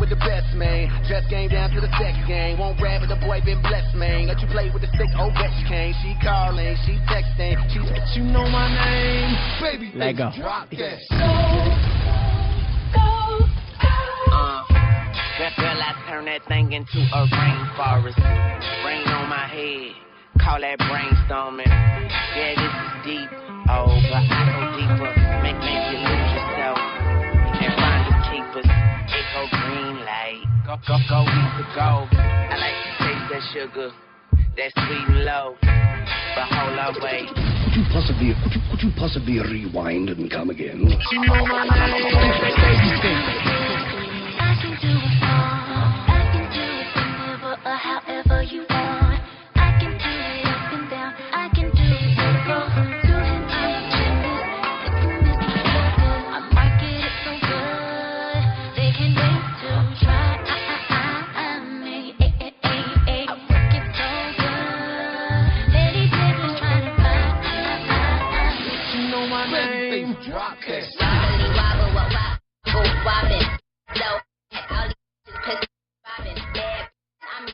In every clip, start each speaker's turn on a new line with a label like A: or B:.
A: with the best, man. Dress game down to the sex game. Won't rap with the boy been blessed, man. Let you play with the stick, oh, bitch came. She calling, she texting. She, you know my name. Baby,
B: let go.
A: Drop that.
C: Girl, I turn that thing into a rainforest. Rain on my head, call that brainstorming. Yeah, this is deep, oh, but I go deeper. Make you lose yourself and find the keepers. It go green light, go eat the gold. I like to taste that sugar, that sweet and low. But hold on, wait.
D: Could you possibly rewind and come again?
A: You know my name.
E: I can do it whenever or however you want. I can do it up and down. I can do it circle. To him I'm a gymnast. It's a mystery. I might get it so good. They can wait to try me. I work it so good. Ladies just trying to find.
A: You know my name. Drop that.
E: Wobbin'. Low. All these pussy bobbing. Bad. I'm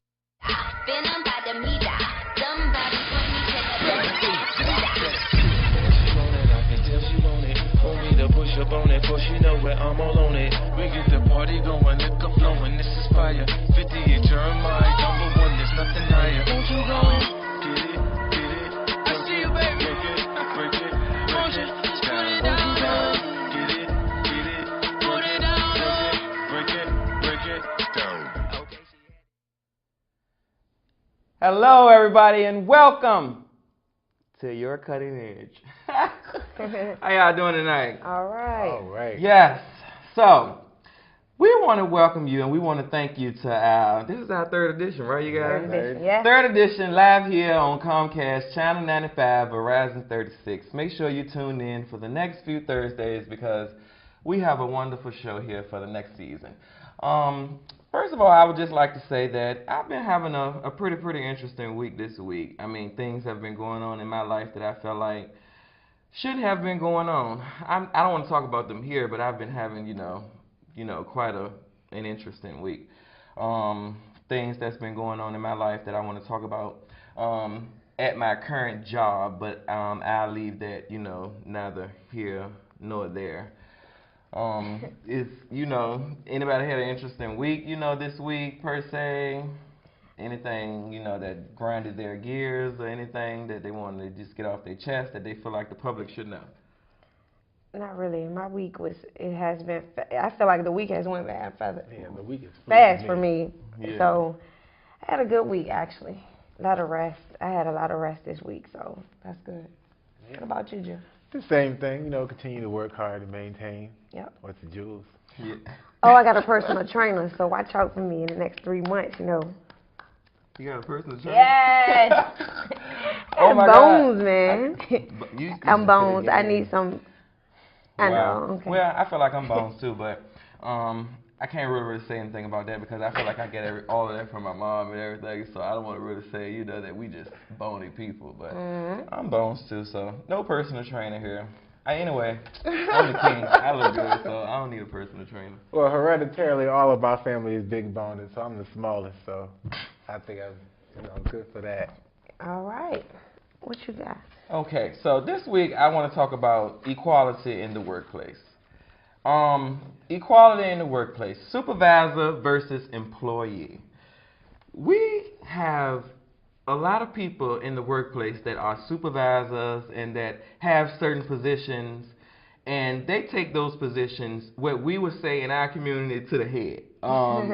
E: been on by the meter. Somebody put me to the
F: She want it, I can tell she want it. Want me to push up on it, for she know where I'm all on it. We get the party going, liquor flowing, this is fire. 58 Jeremiah, number one, there's nothing higher. Won't you go? Get it, I see you, baby. Break it, won't you? Put it down, get it, put it down, break it down.
B: Hello, everybody, and welcome to Your Cutting Edge. How y'all doing tonight?
G: All right.
H: All right.
B: Yes. So, we want to welcome you, and we want to thank you to our, this is our third edition, right, you guys?
G: Third edition, yeah.
B: Third edition, live here on Comcast, Channel 95, Verizon 36. Make sure you tune in for the next few Thursdays because we have a wonderful show here for the next season. First of all, I would just like to say that I've been having a pretty interesting week this week. I mean, things have been going on in my life that I felt like should have been going on. I don't want to talk about them here, but I've been having, quite an interesting week. Things that's been going on in my life that I want to talk about at my current job, but I'll leave that, neither here nor there. Anybody had an interesting week, this week per se? Anything, that grinded their gears or anything that they wanted to just get off their chest that they feel like the public should know?
G: Not really. My week has been, I feel like the week has went bad fast.
H: Yeah, the week is
G: fast for me.
B: Yeah.
G: So I had a good week, actually. A lot of rest. I had a lot of rest this week, so that's good.
H: Yeah.
G: What about you, Jim?
H: The same thing, continue to work hard and maintain.
G: Yep.
H: What's the jewels?
B: Yeah.
G: Oh, I got a personal trainer, so watch out for me in the next 3 months,
B: You got a personal trainer?
G: Yes.
B: Oh my
G: Bones,
B: God.
G: man. I'm Bones. I need some. I know. Okay.
B: Well, I feel like I'm Bones too, but I can't really say anything about that because I feel like I get all of that from my mom and everything, so I don't want to really say, that we just bony people, but I'm Bones too, so no personal trainer here. Anyway, I'm the king. I look good, so I don't need a personal trainer.
H: Well, hereditarily, all of our family is big boned, so I'm the smallest, so I think I'm good for that.
G: All right. What you got?
B: Okay, so this week I want to talk about equality in the workplace. Equality in the workplace, supervisor versus employee. We have a lot of people in the workplace that are supervisors and that have certain positions, and they take those positions, what we would say in our community, to the head.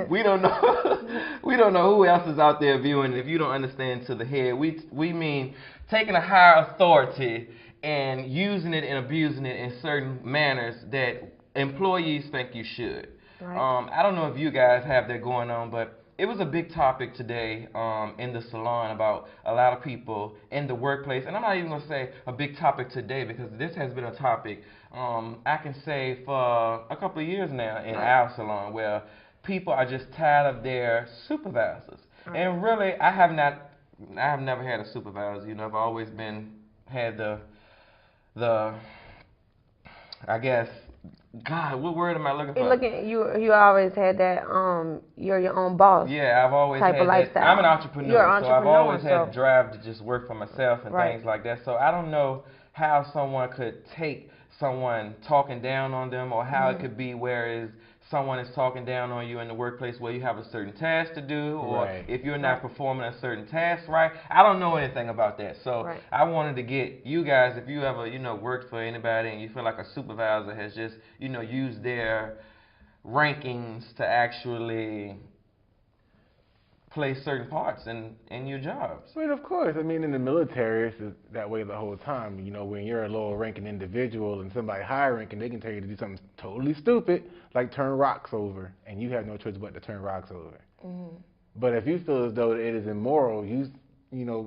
B: We don't know who else is out there viewing. If you don't understand to the head, we mean taking a higher authority and using it and abusing it in certain manners that employees think you should. Right. I don't know if you guys have that going on, but it was a big topic today in the salon about a lot of people in the workplace. And I'm not even going to say a big topic today because this has been a topic, I can say, for a couple of years now in our salon where people are just tired of their supervisors. Right. And really, I have never had a supervisor. I've always had the God, what word am I looking for?
G: You always had that you're your own boss.
B: Yeah, I've always
G: type
B: had
G: of lifestyle.
B: that. I'm an entrepreneur,
G: You're an
B: so I've
G: entrepreneur,
B: always had the drive to just work for myself and
G: Right.
B: things like that. So I don't know how someone could take someone talking down on them, or how it could be whereas someone is talking down on you in the workplace where you have a certain task to do, or
H: Right.
B: if you're not performing a certain task right. I don't know anything about that. So I wanted to get you guys, if you ever, worked for anybody and you feel like a supervisor has just, used their rankings to actually play certain parts in your jobs.
H: I mean, of course. I mean, in the military, it's that way the whole time. When you're a lower-ranking individual and somebody higher-ranking, they can tell you to do something totally stupid, like turn rocks over, and you have no choice but to turn rocks over. But if you feel as though it is immoral, you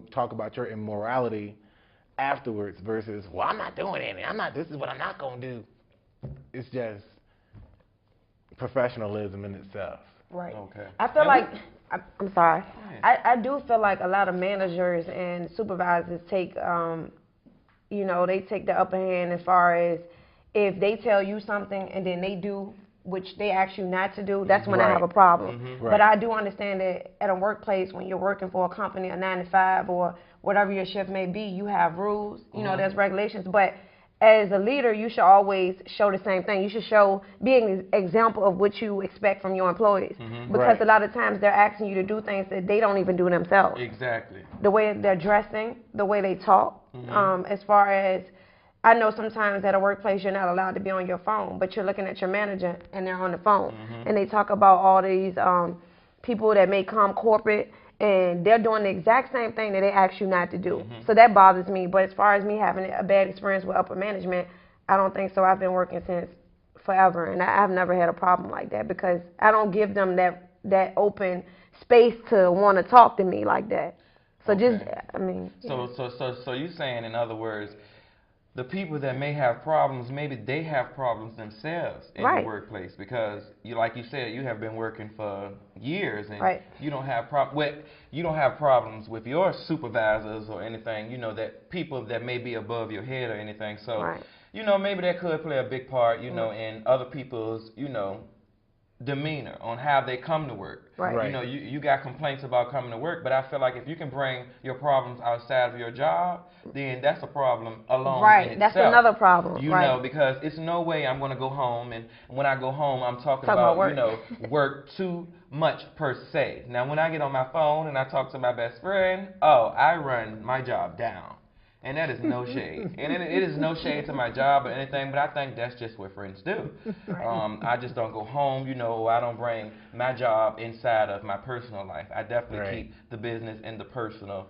H: talk about your immorality afterwards versus, well, I'm not doing anything. This is what I'm not going to do. It's just professionalism in itself.
G: Right.
B: Okay.
G: I feel like, I'm sorry, I do feel like a lot of managers and supervisors take, they take the upper hand as far as if they tell you something and then they do which they ask you not to do, that's when I have a problem. But I do understand that at a workplace, when you're working for a company, a 9 to 5 or whatever your shift may be, you have rules, there's regulations. But as a leader, you should always show the same thing. You should be an example of what you expect from your employees. Because a lot of times they're asking you to do things that they don't even do themselves.
B: Exactly.
G: The way they're dressing, the way they talk. As far as, I know sometimes at a workplace you're not allowed to be on your phone, but you're looking at your manager and they're on the phone. And they talk about all these people that may come corporate and they're doing the exact same thing that they ask you not to do. So that bothers me. But as far as me having a bad experience with upper management, I don't think so. I've been working since forever, and I've never had a problem like that because I don't give them that open space to want to talk to me like that. So So
B: you're saying, in other words, the people that may have problems, maybe they have problems themselves in the workplace because, like you said, you have been working for years and you don't have problems with your supervisors or anything. That people that may be above your head or anything. So, maybe that could play a big part. In other people's, demeanor on how they come to work. You got complaints about coming to work, but I feel like if you can bring your problems outside of your job, then that's a problem alone in itself.
G: That's another problem.
B: Because it's no way I'm going to go home, and when I go home, I'm talking about work. Work too much per se. Now, when I get on my phone and I talk to my best friend, I run my job down. And that is no shade. And it is no shade to my job or anything, but I think that's just what friends do. I just don't go home, I don't bring my job inside of my personal life. I definitely keep the business and the personal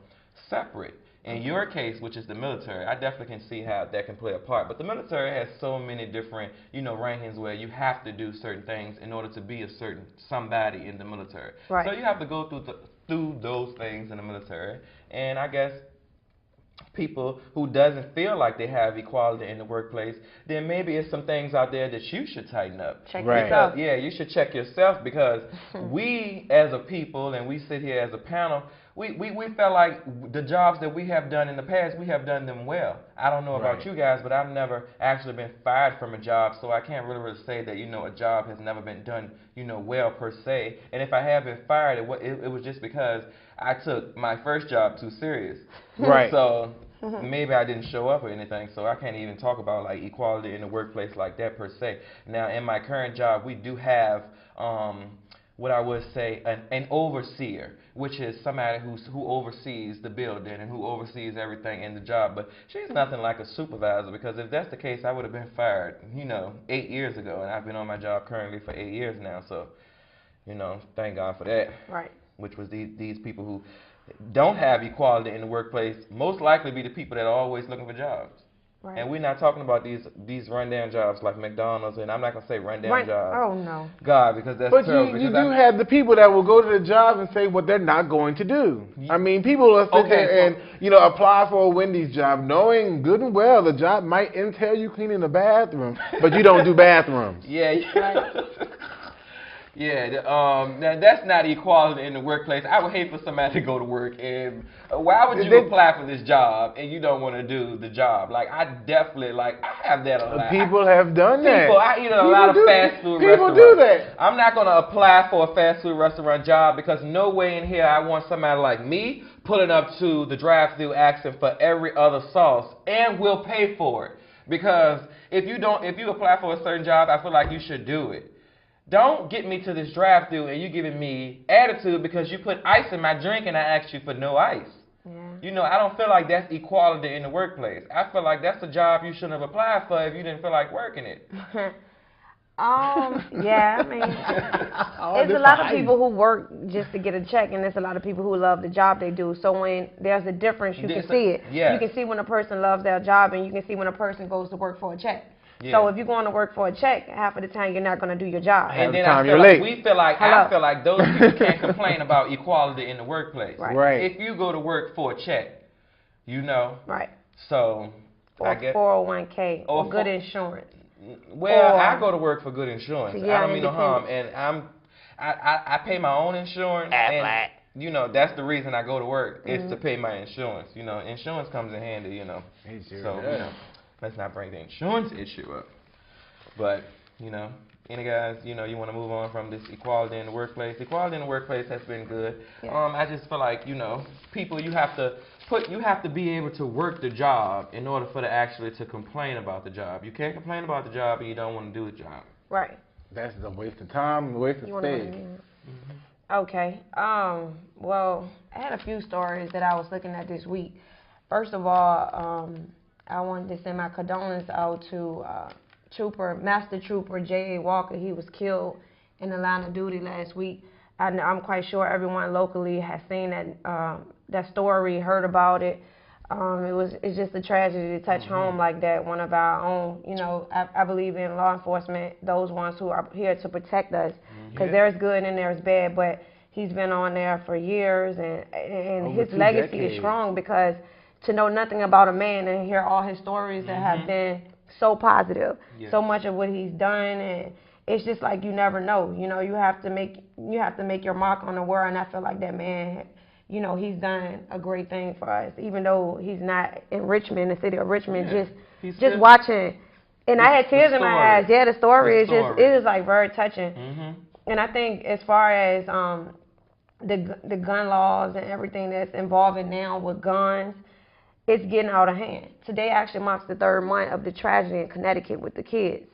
B: separate. In your case, which is the military, I definitely can see how that can play a part. But the military has so many different, rankings where you have to do certain things in order to be a certain somebody in the military. So you have to go through those things in the military. And I guess people who doesn't feel like they have equality in the workplace, then maybe it's some things out there that you should tighten up.
G: Check yourself.
B: Yeah, you should check yourself because we as a people, and we sit here as a panel, we felt like the jobs that we have done in the past, we have done them well. I don't know about you guys, but I've never actually been fired from a job, so I can't really say that, a job has never been done, well per se. And if I have been fired, it was just because I took my first job too serious. So maybe I didn't show up or anything, so I can't even talk about like equality in the workplace like that per se. Now, in my current job, we do have what I would say an overseer, which is somebody who oversees the building and who oversees everything in the job. But she's nothing like a supervisor, because if that's the case, I would have been fired, 8 years ago, and I've been on my job currently for 8 years now. So, thank God for that. Which was these people who don't have equality in the workplace, most likely be the people that are always looking for jobs. And we're not talking about these rundown jobs like McDonald's, and I'm not going to say rundown jobs.
G: Oh, no.
B: God, because that's terrible.
H: But you do have the people that will go to the job and say what they're not going to do. I mean, people will sit there and, apply for a Wendy's job knowing good and well the job might entail you cleaning the bathroom, but you don't do bathrooms.
B: That's not equality in the workplace. I would hate for somebody to go to work and why would you apply for this job and you don't want to do the job? Like I definitely I have that a lot.
H: People have done that.
B: I eat at a lot of fast food restaurants.
H: People do that.
B: I'm not gonna apply for a fast food restaurant job because no way in here I want somebody like me pulling up to the drive-thru asking for every other sauce and will pay for it. Because if you apply for a certain job, I feel like you should do it. Don't get me to this drive-thru and you giving me attitude because you put ice in my drink and I asked you for no ice. Yeah. I don't feel like that's equality in the workplace. I feel like that's a job you shouldn't have applied for if you didn't feel like working it.
G: Yeah, I mean, there's a lot of people who work just to get a check, and there's a lot of people who love the job they do. So when there's a difference, you can see it.
B: Yes.
G: You can see when a person loves their job, and you can see when a person goes to work for a check.
B: Yeah.
G: So if you're going to work for a check, half of the time you're not going to do your job.
B: And then
H: I feel
B: like those people can't complain about equality in the workplace.
G: Right.
B: If you go to work for a check,
G: Right.
B: So
G: or
B: I guess
G: 401k or good insurance.
B: Well, I go to work for good insurance.
G: Yeah,
B: I don't mean no harm, and I pay my own insurance. And that's the reason I go to work is to pay my insurance. Insurance comes in handy. So let's not bring the insurance issue up. But any guys, you want to move on from this equality in the workplace. Equality in the workplace has been good. Yeah. I just feel like people you have to be able to work the job in order for actually to complain about the job. You can't complain about the job and you don't want to do the job.
G: Right.
H: That's a waste of time, a waste of space.
G: Okay. Well, I had a few stories that I was looking at this week. First of all, I wanted to send my condolences out to Master Trooper J.K Walker. He was killed in the line of duty last week. I'm quite sure everyone locally has seen that story, heard about it. It's just a tragedy to touch home like that. One of our own, I believe in law enforcement, those ones who are here to protect us, because there's good and there's bad. But he's been on there for years, and his legacy is strong because to know nothing about a man and hear all his stories that have been so positive, so much of what he's done, and it's just like you never know. You have to make your mark on the world, and I feel like that man, he's done a great thing for us, even though he's not in Richmond, the city of Richmond. Just watching, and I had tears in my eyes. Yeah, the story is like very touching, and I think as far as the gun laws and everything that's involving now with guns, it's getting out of hand. Today actually marks the 3rd month of the tragedy in Connecticut with the kids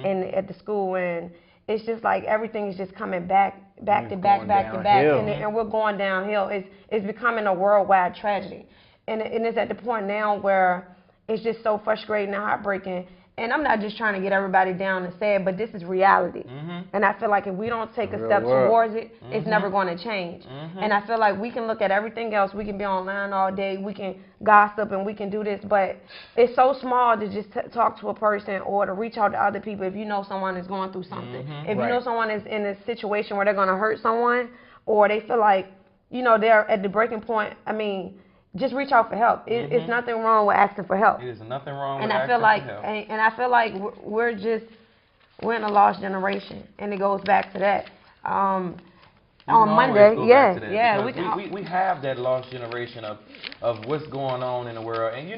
G: and at the school, and it's just like everything is just coming back to back, and we're going downhill. It's becoming a worldwide tragedy, and it's at the point now where it's just so frustrating and heartbreaking. And I'm not just trying to get everybody down and sad, but this is reality. And I feel like if we don't take a step towards it, it's never going to change. And I feel like we can look at everything else. We can be online all day. We can gossip and we can do this. But it's so small to just talk to a person or to reach out to other people if you know someone is going through something. If you know someone is in a situation where they're going to hurt someone or they feel like, they're at the breaking point, just reach out for help. It's nothing wrong with asking for help.
B: It is nothing wrong with
G: asking for help. And I feel like we're in a lost generation, and it goes back to that. On Monday,
B: we have that lost generation of what's going on in the world, and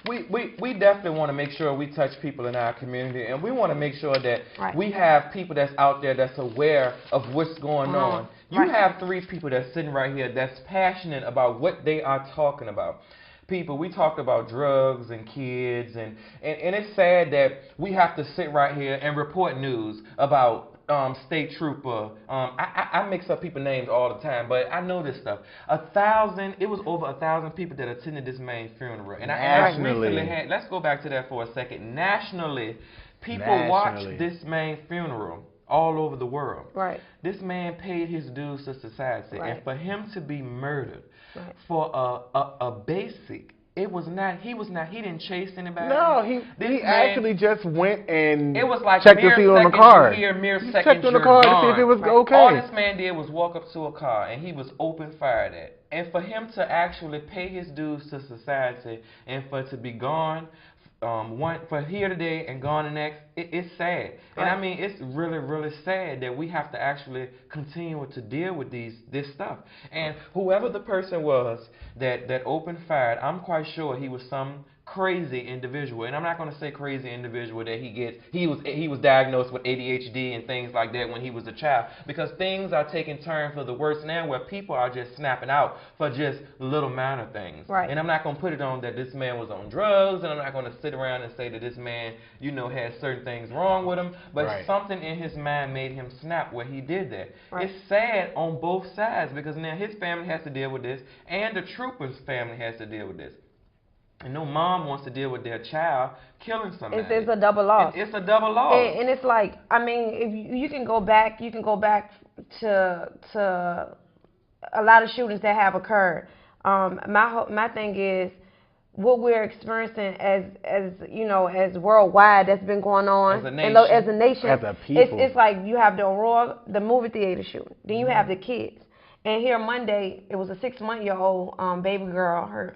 B: we definitely want to make sure we touch people in our community, and we want to make sure that we have people that's out there that's aware of what's going on. You have 3 people that's sitting right here that's passionate about what they are talking about. People, we talked about drugs and kids, and it's sad that we have to sit right here and report news about State Trooper. I mix up people's names all the time, but I know this stuff. It was over 1,000 people that attended this man's funeral. And I recently had, let's go back to that for a second. Nationally, people watched this man's funeral all over the world.
G: Right.
B: This man paid his dues to society, and for him to be murdered for a basic, he didn't chase anybody.
H: No, he actually just went and
B: it was like
H: checked to see on the car.
B: He
H: checked on the car to see if it was okay.
B: All this man did was walk up to a car, and he was open fired at. And for him to actually pay his dues to society and for it to be gone, one for here today and gone the next, it's sad. And I mean, it's really, really sad that we have to actually continue to deal with this stuff. And whoever the person was that opened fire, I'm quite sure he was some crazy individual. And I'm not going to say crazy individual that he was diagnosed with ADHD and things like that when he was a child, because things are taking turn for the worse now, where people are just snapping out for just little minor things.
G: Right.
B: And I'm not going to put it on that this man was on drugs, and I'm not going to sit around and say that this man, you know, had certain things wrong with him, but something in his mind made him snap where he did that. It's sad on both sides, because now his family has to deal with this, and the trooper's family has to deal with this. And no mom wants to deal with their child killing somebody.
G: It's a double loss.
B: It's a double loss.
G: And it's like, I mean, if you can go back to a lot of shootings that have occurred. My thing is, what we're experiencing as you know, as worldwide, that's been going on
B: as a nation,
H: as a people.
G: It's like you have the Aurora, the movie theater shooting. Then you have the kids. And here Monday, it was a 6-month-old baby girl,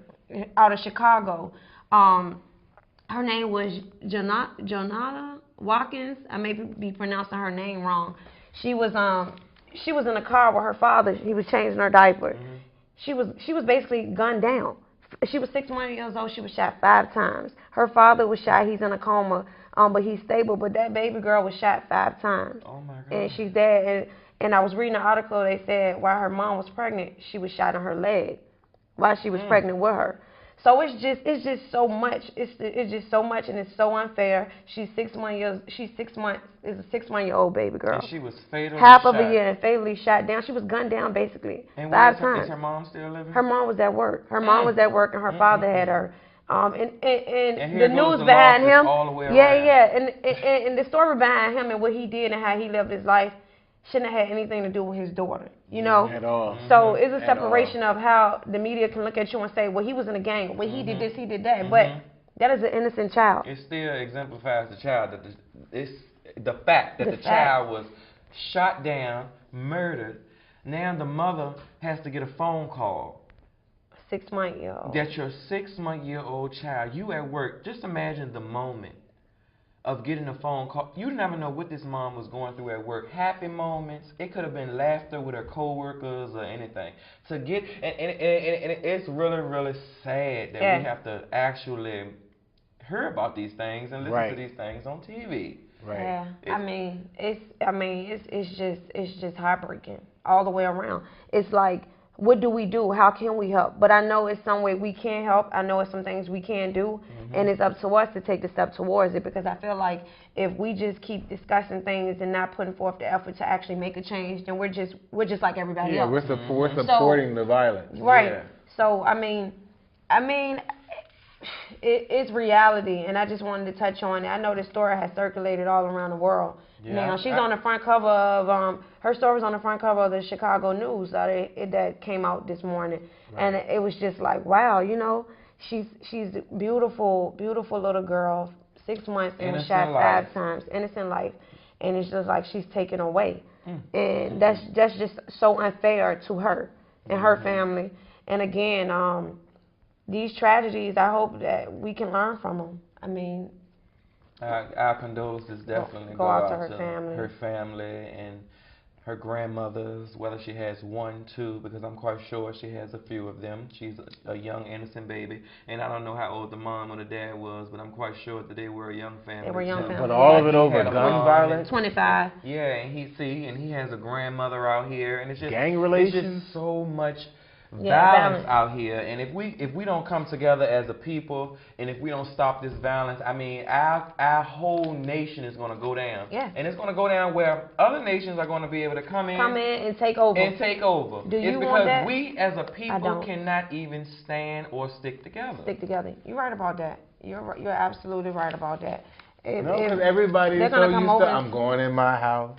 G: out of Chicago. Her name was Jonata Watkins. I may be pronouncing her name wrong. She was in a car with her father. He was changing her diaper. She was basically gunned down. She was 6 years old. She was shot 5 times. Her father was shot. He's in a coma, but he's stable. But that baby girl was shot 5 times.
B: Oh my God.
G: And she's dead. And I was reading an article. They said while her mom was pregnant, she was shot in her leg while she was pregnant with her. So it's just so much. It's just so much, and it's so unfair. She's 6 months. She's 6 months. Is a 6-month-old baby girl.
B: And she was fatally
G: half
B: shot.
G: of a year and fatally shot down. She was gunned down basically
B: and
G: 5 times.
B: Is her mom still living?
G: Her mom was at work. Her mom was at work, and her father had her. And
B: here
G: the
B: goes
G: news
B: the
G: behind
B: losses
G: him.
B: all the way around.
G: Yeah. And the story behind him and what he did and how he lived his life shouldn't have had anything to do with his daughter, you know?
H: At all.
G: So it's a separation of how the media can look at you and say, well, he was in a gang, well, he did this, he did that. But that is an innocent child.
B: It still exemplifies the child, that it's the fact that the child was shot down, murdered. Now the mother has to get a phone call.
G: 6-month-old.
B: That your 6-month-old child, you at work, just imagine the moment of getting a phone call. You never know what this mom was going through at work. Happy moments. It could have been laughter with her coworkers or anything. To get and it's really, really sad that we have to actually hear about these things and listen to these things on TV.
G: Yeah, it's just heartbreaking all the way around. It's like, what do we do? How can we help? But I know it's some way we can help. I know it's some things we can do, and it's up to us to take the step towards it, because I feel like if we just keep discussing things and not putting forth the effort to actually make a change, then we're just like everybody else.
H: We're supporting the violence.
G: Right.
H: Yeah.
G: So I mean, it's reality, and I just wanted to touch on it. I know this story has circulated all around the world.
B: Yeah,
G: now she's on the front cover of her story was on the front cover of the Chicago News that came out this morning, and it was just like, wow, you know, she's a beautiful little girl, 6 months, and was shot 5 times, innocent life, and it's just like she's taken away, and that's just so unfair to her and her family. And again, these tragedies, I hope that we can learn from them. I mean,
B: our condolences definitely
G: go out to her
B: family and her grandmothers, whether she has 1, 2, because I'm quite sure she has a few of them. She's a young, innocent baby, and I don't know how old the mom or the dad was, but I'm quite sure that they were a young family.
G: They were young family.
H: But all of it over gun violence?
G: 25.
B: Yeah, and he has a grandmother out here, and it's just
H: gang relations.
B: It's just so much violence out here, and if we don't come together as a people, and if we don't stop this violence, I mean, our whole nation is going to go down. Yeah. And it's going to go down where other nations are going to be able to come in and take over.
G: Do you
B: it's
G: want that?
B: Because we as a people cannot even stand or stick together.
G: You're right about that. You're absolutely right about that.
H: Because everybody's so used to, I'm going in my house,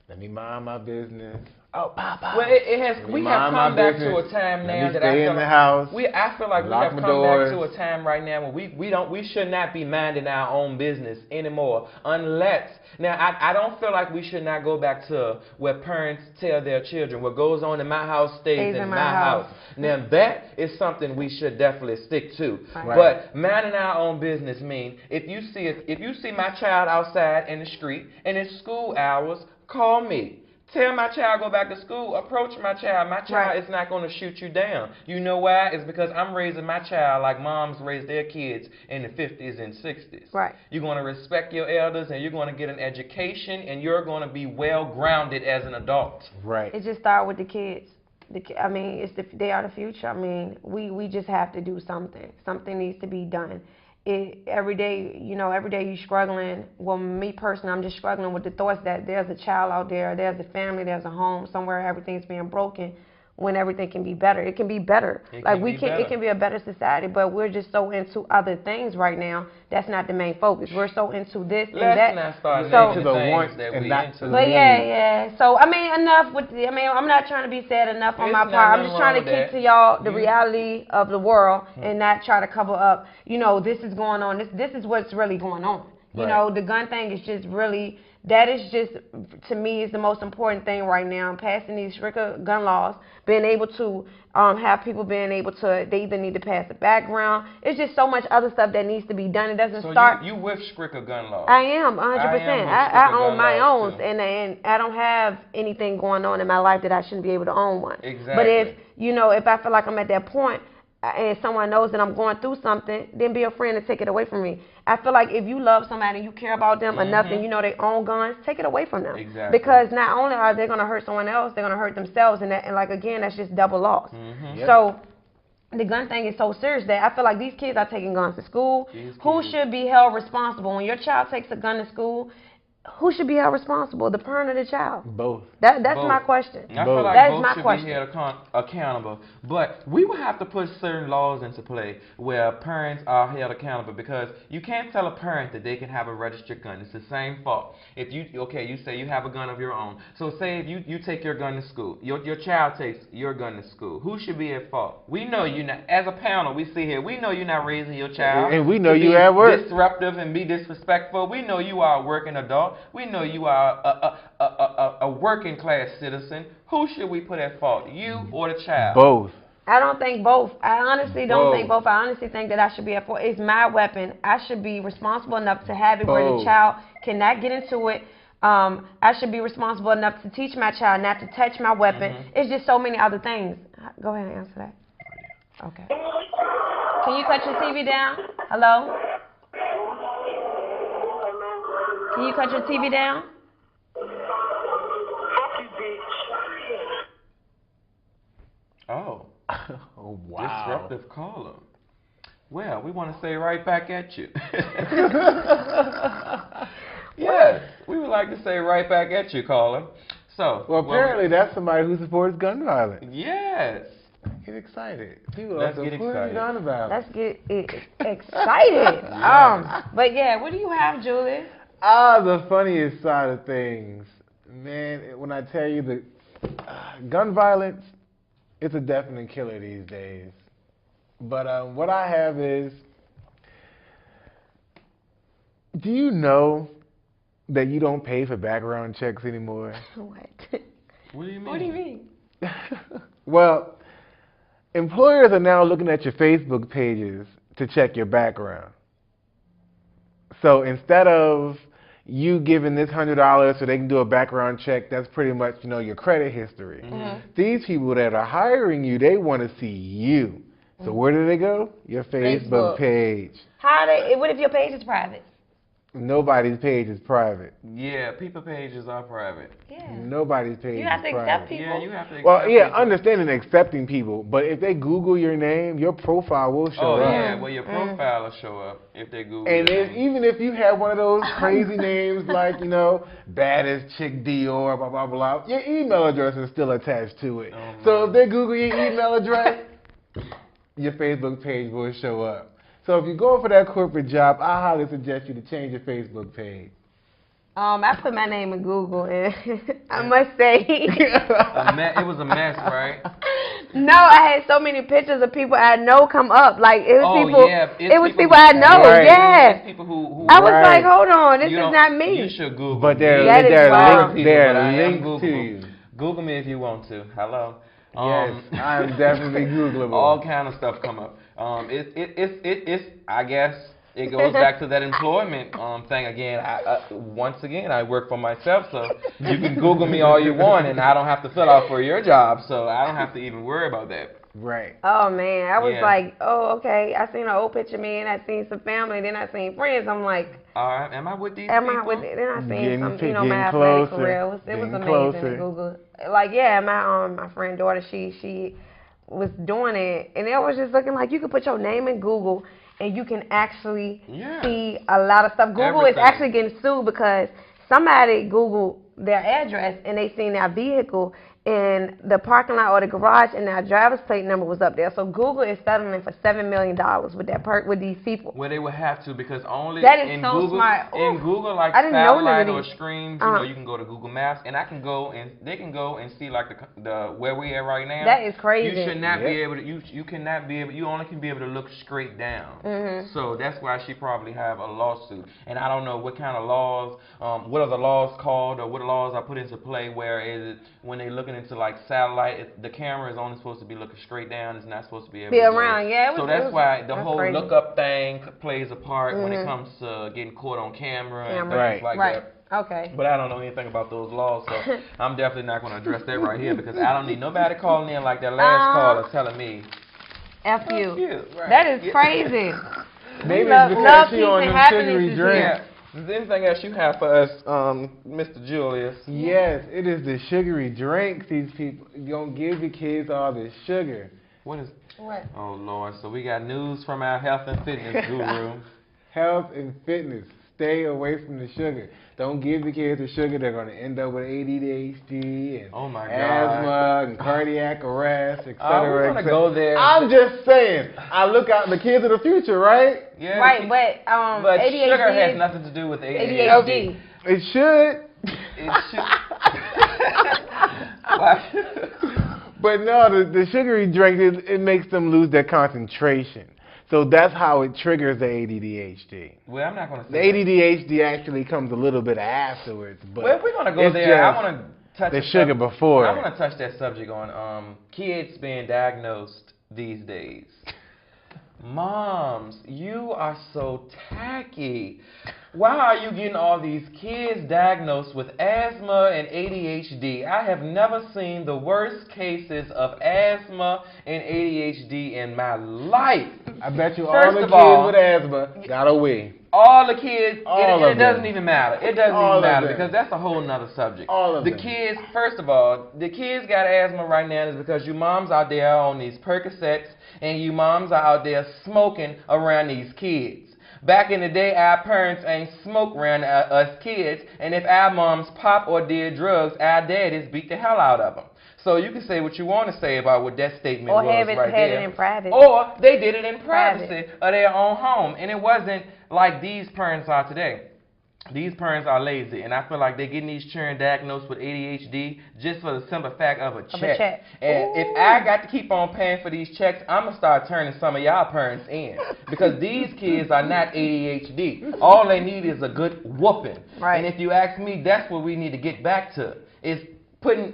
H: let me mind my business. Oh, Papa.
B: Well, it has. We have come back to a time now that I feel like I feel like we have come back to a time right now where we should not be minding our own business anymore, unless now I don't feel like we should not go back to where parents tell their children what goes on in my house stays in my house. Now that is something we should definitely stick to. Right. But minding our own business means if you see my child outside in the street and it's school hours, call me. Tell my child go back to school. Approach my child. My child is not going to shoot you down. You know why? It's because I'm raising my child like moms raised their kids in the 50s and 60s. Right. You're going to respect your elders, and you're going to get an education, and you're going to be well grounded as an adult.
G: Right. It just starts with the kids. I mean, they are the future. I mean, we just have to do something. Something needs to be done. Every day you're struggling. Well, me personally, I'm just struggling with the thoughts that there's a child out there, there's a family, there's a home somewhere, everything's being broken when everything can be better. It can be better. It can be a better society, but we're just so into other things right now. That's not the main focus. We're so into this and that.
B: Let's not start into the things that we into.
G: But yeah. So I mean, enough with the. I mean, I'm not trying to be sad enough on my part. I'm just trying to kick to y'all the reality of the world and not try to cover up. You know, this is going on. This is what's really going on. You know, the gun thing is just really. That is just, to me, is the most important thing right now. Passing these stricter gun laws, being able to have people being able to, they either need to pass a background. It's just so much other stuff that needs to be done. It doesn't start.
B: You with stricter gun laws?
G: I am, 100%. I own my own, and I don't have anything going on in my life that I shouldn't be able to own one.
B: Exactly.
G: But if I feel like I'm at that point, and someone knows that I'm going through something, then be a friend and take it away from me. I feel like if you love somebody and you care about them enough and you know they own guns, take it away from them.
B: Exactly.
G: Because not only are they going to hurt someone else, they're going to hurt themselves, and again, that's just double loss. So the gun thing is so serious that I feel like these kids are taking guns to school. Who should be held responsible? When your child takes a gun to school, who should be held responsible, the parent or the child?
H: Both.
G: That's my question.
B: I feel like both should be held accountable. But we will have to put certain laws into play where parents are held accountable, because you can't tell a parent that they can have a registered gun. It's the same fault. If you say you have a gun of your own. So say if you take your gun to school, your child takes your gun to school. Who should be at fault? We know you not. As a panel, we see here. We know you're not raising your child.
H: And we know you at work.
B: Disruptive and be disrespectful. We know you are a working adult. We know you are a working class citizen. Who should we put at fault, you or the child?
H: Both.
G: I don't think both. I honestly don't think both. I honestly think that I should be at fault. It's my weapon. I should be responsible enough to have it where the child cannot get into it. I should be responsible enough to teach my child not to touch my weapon. It's just so many other things. Go ahead and answer that. Okay. Can you cut your TV down? Hello? Can you cut your TV down?
B: Oh.
H: Oh, wow.
B: Disruptive caller. Well, we want to say right back at you. Yes, we would like to say right back at you, caller. So.
H: Well, apparently that's somebody who supports gun violence.
B: Yes.
H: Get excited. People
B: Let's
H: are
B: get excited.
H: Gun violence.
G: Let's get excited. But yeah, what do you have, Julie?
H: The funniest side of things, man, when I tell you the gun violence, it's a definite killer these days. But what I have is, do you know that you don't pay for background checks anymore?
G: What?
B: What do you mean?
G: What do you mean?
H: Well, employers are now looking at your Facebook pages to check your background. So instead of you giving this $100 so they can do a background check, that's pretty much, your credit history. These people that are hiring you, they want to see you. So where do they go? Your Facebook page.
G: What if your page is private?
H: Nobody's page is private.
B: Yeah, people pages are private.
G: Yeah.
H: Nobody's page is private.
G: You have to accept people.
B: Yeah, you have to accept
H: people. Understanding accepting people, but if they Google your name, your profile will show up.
B: Oh, yeah, well, your profile will show up if they Google
H: and
B: your name.
H: Even if you have one of those crazy names like, baddest chick Dior, blah, blah, blah, your email address is still attached to it. So if they Google your email address, your Facebook page will show up. So if you're going for that corporate job, I highly suggest you to change your Facebook page.
G: I put my name in Google, and I must say,
B: It was a mess, right?
G: no, I had so many pictures of people I know come up. Like it was people.
B: Yeah,
G: it was people I know.
H: Right.
G: Yeah.
B: It's people who
G: I was like, hold on, this is not me.
B: You should Google.
H: But
B: me.
G: That is wild.
H: they're
B: I am
H: linked to
B: Googleable.
H: you.
B: Google me if you want to. Hello.
H: Yes, I'm definitely Googleable.
B: All kind of stuff come up. It's I guess it goes back to that employment thing again. Once again, I work for myself, so you can Google me all you want, and I don't have to fill out for your job, so I don't have to even worry about that.
H: Right.
G: Oh man, I was
B: Yeah.
G: like, oh okay. I seen an old picture of me, and I seen some family, then I seen friends. I'm like,
B: All right, am I with these
G: am
B: people?
G: I with it? Then I seen
H: Getting
G: some,
H: to-
G: my
H: getting
G: athletic
H: closer,
G: career. It was
H: getting
G: amazing
H: closer.
G: to Google. Like yeah, my friend daughter, she was doing it, and it was just looking like you could put your name in Google, and you can actually see a lot of stuff. Google is
B: Everything.
G: actually getting sued because somebody Googled their address and they seen their vehicle in the parking lot or the garage, and their driver's plate number was up there. So Google is settling for $7 million with these people.
B: Well, they would have to because only
G: That is
B: in
G: so
B: Google,
G: smart.
B: in
G: Ooh.
B: Google, like
G: I didn't know
B: satellite
G: none
B: or
G: of these.
B: streams, you can go to Google Maps, and they can go and see like the where we at right now.
G: That is crazy.
B: You should not be able to. You cannot be able. You only can be able to look straight down.
G: Mm-hmm.
B: So that's why she probably have a lawsuit. And I don't know what kind of laws. What are the laws called, or what laws are put into play? Where is it when they looking into like satellite? The camera is only supposed to be looking straight down. It's not supposed to be able to
G: around. Yeah.
B: So that's why the whole
G: crazy.
B: lookup thing plays a part when it comes to getting caught on camera and things like that.
G: Okay.
B: But I don't know anything about those laws, so I'm definitely not going to address that right here because I don't need nobody calling in like that last caller telling me.
G: F you.
B: Right.
G: That is crazy.
H: Maybe
G: Love-
H: it's
G: love,
H: because she
G: peace,
H: on
G: and
H: them
G: happiness
H: sugary
G: is
H: drinks.
G: here.
B: Is there anything else you have for us, Mr. Julius?
H: Yes, it is the sugary drinks. These people don't give your kids all this sugar.
B: What is?
G: What?
B: Oh Lord! So we got news from our health and fitness guru.
H: Health and fitness. Stay away from the sugar. Don't give the kids the sugar. They're going to end up with ADHD and
B: Oh my God.
H: asthma and cardiac arrest, etc.
B: We're gonna go there.
H: I'm just saying. I look out the kids of the future, right?
B: Yeah,
G: Right, but
B: but
G: ADHD
B: sugar has
G: is-
B: nothing to do with
G: ADHD.
H: It should.
B: It should.
H: But no, the sugary drinks, it makes them lose their concentration. So that's how it triggers the ADHD.
B: Well, I'm not going to
H: The
B: say
H: ADHD actually comes a little bit afterwards. But
B: well, if we're going to go
H: it's
B: there, I
H: just
B: want to touch
H: the sugar before.
B: I want to touch that subject on kids being diagnosed these days. Moms, you are so tacky. Why are you getting all these kids diagnosed with asthma and ADHD? I have never seen the worst cases of asthma and ADHD in my life.
H: I bet you
B: First
H: all the
B: of
H: kids
B: all-
H: with asthma got away.
B: All the kids,
H: All
B: it
H: of
B: doesn't
H: them.
B: even matter. It doesn't
H: All
B: even
H: of
B: matter
H: them.
B: because that's a whole nother subject.
H: All of
B: the
H: them.
B: kids, first of all, the kids got asthma right now is because you moms out there on these Percocets and you moms are out there smoking around these kids. Back in the day, our parents ain't smoke around us kids, and if our moms pop or did drugs, our daddies beat the hell out of them. So you can say what you want to say about what that statement
G: Or
B: was
G: have it,
B: right
G: had
B: there.
G: it in private.
B: Or they did it in privacy
G: Private.
B: of their own home. And it wasn't like these parents are today. These parents are lazy, and I feel like they're getting these children diagnosed with ADHD just for the simple fact of a check. And if I got to keep on paying for these checks, I'm going to start turning some of y'all parents in. Because these kids are not ADHD. All they need is a good whooping.
G: Right.
B: And if you ask me, that's what we need to get back to, is putting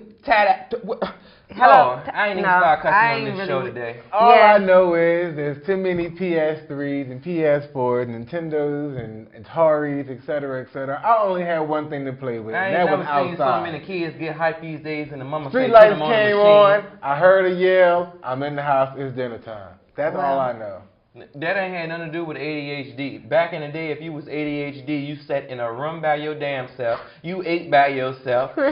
G: Hello.
B: Lord, I ain't even
G: No,
B: start
G: I
B: cussing
G: ain't
B: on this
G: really-
B: show today.
H: All
G: Yeah.
H: I know is there's too many PS3s and PS4s, Nintendos and Ataris, etc., etc. I only had one thing to play with,
B: I
H: and
B: ain't
H: that
B: never
H: was
B: seen
H: outside.
B: so many kids get hyped these days, and the mama
H: Street
B: say,
H: lights
B: "Put them on the
H: came
B: machine."
H: on. I heard a yell. I'm in the house. It's dinner time. That's
G: Wow.
H: all I know.
B: That ain't had nothing to do with ADHD. Back in the day, if you was ADHD, you sat in a room by your damn self. You ate by yourself. You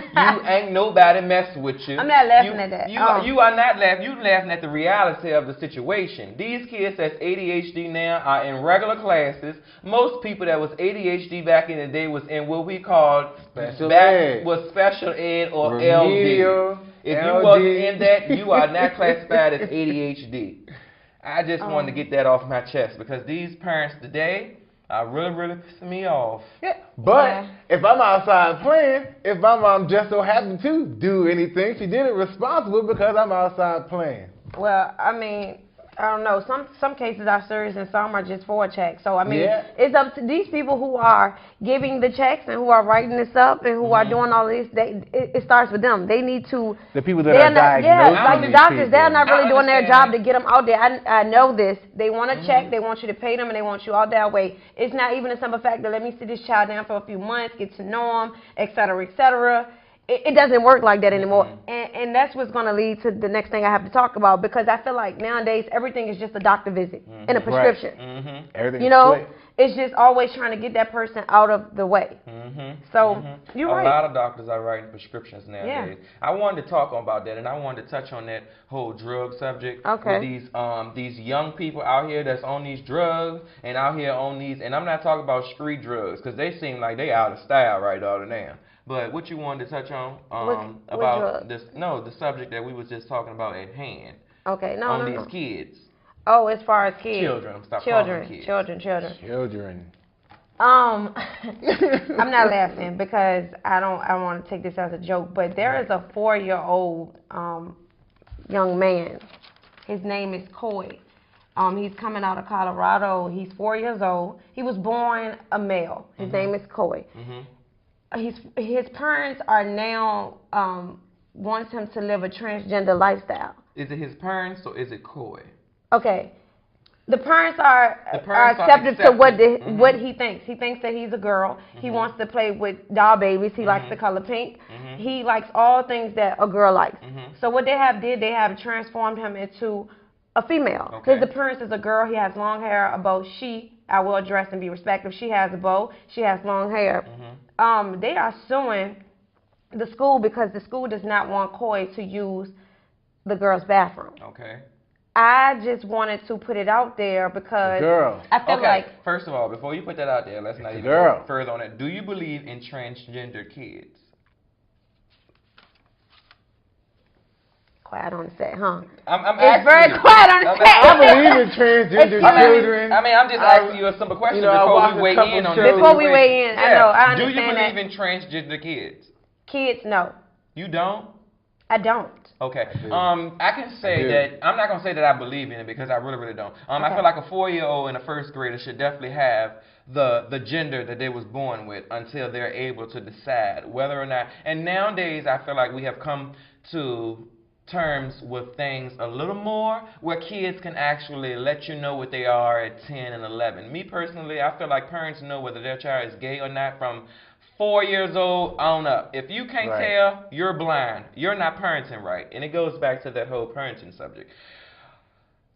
B: ain't nobody mess with you.
G: I'm not laughing at that.
B: You,
G: Oh.
B: you are not laughing. You laughing at the reality of the situation. These kids that's ADHD now are in regular classes. Most people that was ADHD back in the day was in what we called
H: Special ed.
B: was special ed or
H: Remedial,
B: LD. If you
H: LD.
B: wasn't in that, you are not classified as ADHD. I just wanted to get that off my chest because these parents today, really pissed me off.
H: Yeah. But
G: Yeah.
H: if I'm outside playing, if my mom just so happened to do anything, she did it responsible because I'm outside playing.
G: Well, I mean, I don't know. Some cases are serious and some are just for a check. So I mean,
H: Yeah.
G: it's up to these people who are giving the checks and who are writing this up and who are doing all this. It starts with them. They need to.
H: The people that
G: they're
H: are
G: not,
H: diagnosing
G: yeah, like the
H: these
G: doctors,
H: people.
G: they're not really
B: I
G: doing their job
B: understand
G: to get them out there. I know this. They want a check. They want you to pay them, and they want you out that way. It's not even a simple fact that let me sit this child down for a few months, get to know him, et cetera, et cetera. It doesn't work like that anymore. And that's what's going to lead to the next thing I have to talk about, because I feel like nowadays everything is just a doctor visit and a prescription.
H: Everything's
G: You know,
H: quick.
G: it's just always trying to get that person out of the way. So you're right.
B: A lot of doctors are writing prescriptions nowadays. I wanted to talk about that, and I wanted to touch on that whole drug subject.
G: Okay.
B: With these young people out here that's on these drugs and out here on these, and I'm not talking about street drugs because they seem like they out of style right all the now. But what you wanted to touch on
G: What
B: about
G: drugs?
B: the subject that we was just talking about at hand
G: Okay, no,
B: on
G: no,
B: these kids.
G: Oh, as far as kids.
B: Children. Stop calling them kids.
H: Children.
G: I'm not laughing because I want to take this as a joke, but there is a 4-year-old young man. His name is Coy. He's coming out of Colorado. He's 4 years old. He was born a male. His name is Coy. His parents are now wants him to live a transgender lifestyle.
B: Is it his parents or is it Coy?
G: Okay. The parents are accepted to what he thinks. He thinks that he's a girl. He wants to play with doll babies. He likes the color pink. He likes all things that a girl likes. So what they have transformed him into a female.
B: Okay.
G: His appearance is a girl. He has long hair, a bow. I will dress and be respectful. She has a bow. She has long hair. They are suing the school because the school does not want Coy to use the girl's bathroom.
B: Okay.
G: I just wanted to put it out there because I feel like...
B: First of all, before you put that out there, let's not even
H: girl.
B: go further on it. Do you believe in transgender kids?
G: Quiet on the set, huh?
B: I'm
G: It's
B: asking
G: very
B: you.
G: quiet on the set.
H: I believe in transgender children.
B: I'm just asking you a simple question before we weigh in on this.
G: Before we weigh in, I know, I understand.
B: Do you
G: that.
B: believe in transgender kids?
G: Kids, no.
B: You don't?
G: I don't.
B: Okay. I can say that I'm not gonna say that I believe in it because I really don't. I feel like a 4-year-old and a first grader should definitely have the gender that they was born with until they're able to decide whether or not. And nowadays, I feel like we have come to terms with things a little more where kids can actually let you know what they are at 10 and 11. Me personally, I feel like parents know whether their child is gay or not from 4 years old on up. If you can't tell, you're blind. You're not parenting right. And it goes back to that whole parenting subject.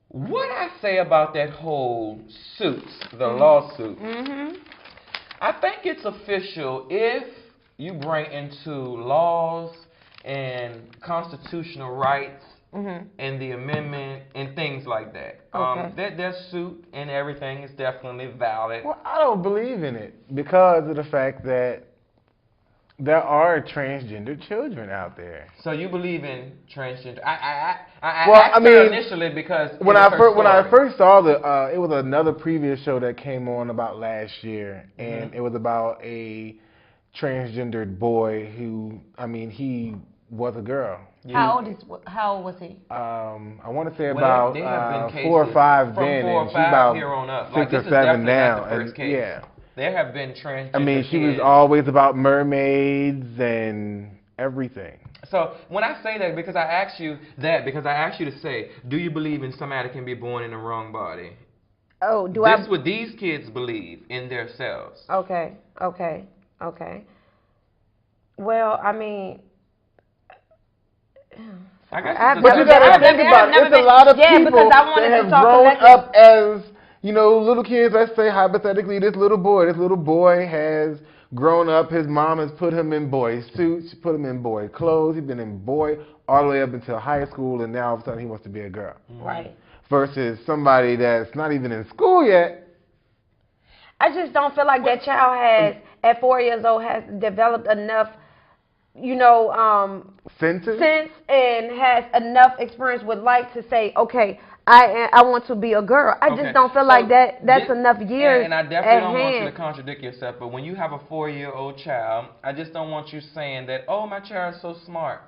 B: What I say about that whole suit, the lawsuit, I think it's official if you bring into laws and constitutional rights and the amendment and things like that. That suit and everything is definitely valid.
H: Well, I don't believe in it because of the fact that there are transgender children out there.
B: So you believe in transgender? I asked her initially because
H: when I first saw it was another previous show that came on about last year, and it was about a transgendered boy who, he was a girl.
G: How old was he?
H: I want to say about
B: they have been
H: 4 or 5
B: from
H: then,
B: 4 or
H: and
B: 5
H: she's about
B: here on up.
H: 6 or 7 now.
B: Not the first case.
H: Yeah.
B: There have been transgender
H: she was
B: kids.
H: always about mermaids and everything.
B: So when I say that, because I asked you to say, do you believe in somebody can be born in the wrong body?
G: Oh,
B: This is what these kids believe in themselves.
G: Okay. Well,
H: But you gotta think about it. It's a lot of people that have grown up as, little kids. Let's say hypothetically, this little boy has grown up. His mom has put him in boy suits, put him in boy clothes. He's been in boy all the way up until high school, and now all of a sudden he wants to be a girl.
G: Right.
H: Versus somebody that's not even in school yet.
G: I just don't feel like that child has, at 4 years old, has developed enough, sense and has enough experience with life to say, okay, I want to be a girl. I just don't feel like that's enough years.
B: And I definitely don't want you to contradict yourself, but when you have a 4-year-old child, I just don't want you saying that, oh, my child is so smart.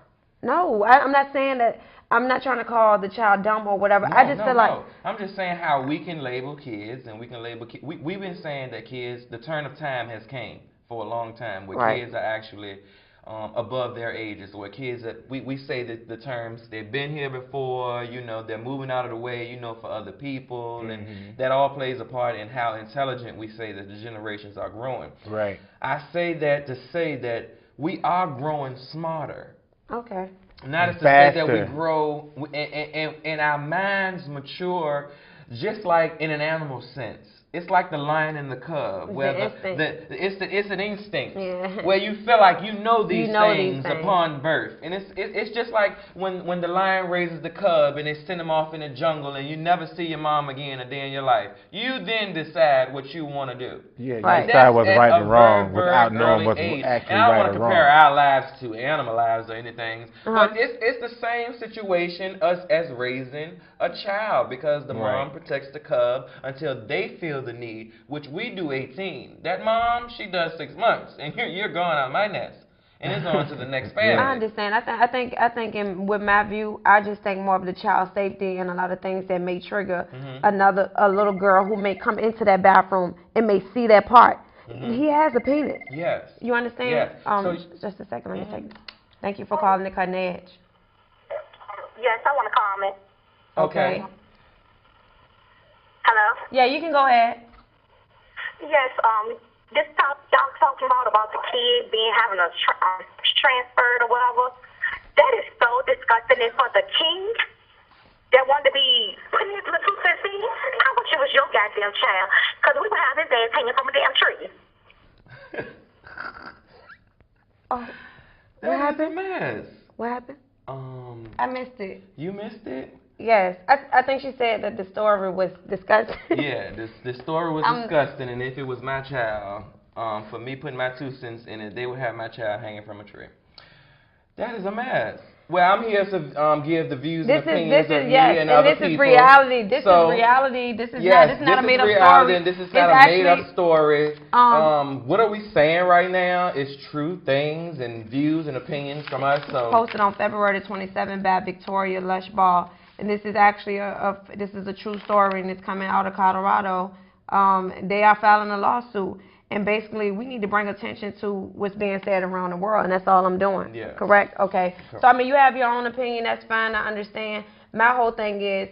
G: No, I'm not saying that. I'm not trying to call the child dumb or whatever. I just feel like
B: I'm just saying how we can label kids, and we can label kids. We've been saying that kids, the turn of time has came for a long time, where kids are actually above their ages, where kids that we say that the terms they've been here before, you know, they're moving out of the way, you know, for other people, and that all plays a part in how intelligent we say that the generations are growing.
H: Right.
B: I say that to say that we are growing smarter.
G: Okay.
B: Not as to say that we grow and our minds mature just like in an animal sense. It's like the lion and the cub, where it's an instinct, where you feel like you know these things upon birth, and it's just like when the lion raises the cub and they send him off in the jungle and you never see your mom again a day in your life. You then decide what you want to do.
H: Yeah, you decide what's right and wrong without knowing what's actually right or wrong.
B: And I don't want to compare our lives to animal lives or anything, but it's the same situation us as raising a child, because the mom protects the cub until they feel the need, which we do 18. That mom, she does 6 months, and you're gone out of my nest, and it's on to the next family.
G: I understand. I think with my view, I just think more of the child safety and a lot of things that may trigger a little girl who may come into that bathroom and may see that part. He has a penis.
B: Yes.
G: You understand?
B: Yes.
G: Just a second, let me take this. Thank you for calling the Cutting Edge.
I: Yes, I want to comment.
B: Okay.
I: Hello?
G: Yeah, you can go ahead.
I: Yes, y'all talking about the kid having a transferred or whatever. That is so disgusting. And for the king that wanted to be putting his little 2 cents in, I wish it was your goddamn child, because we would have his ass hanging from a damn tree.
G: What happened?
B: Mess.
G: What happened? I missed it.
B: You missed it?
G: Yes, I think she said that the story was disgusting.
B: Yeah, the story was disgusting, and if it was my child, for me putting my 2 cents in it, they would have my child hanging from a tree. That is a mess. Well, I'm here to give the views and opinions of me and other people.
G: This is reality. This is reality. This is not a made-up story.
B: And this is not a made-up story. What are we saying right now is true things and views and opinions from us. So
G: posted on February the 27th by Victoria Lushball. And this is actually this is a true story, and it's coming out of Colorado. They are filing a lawsuit, and basically we need to bring attention to what's being said around the world, and that's all I'm doing.
B: Yeah.
G: Correct? Okay. So I mean, you have your own opinion. That's fine. I understand. My whole thing is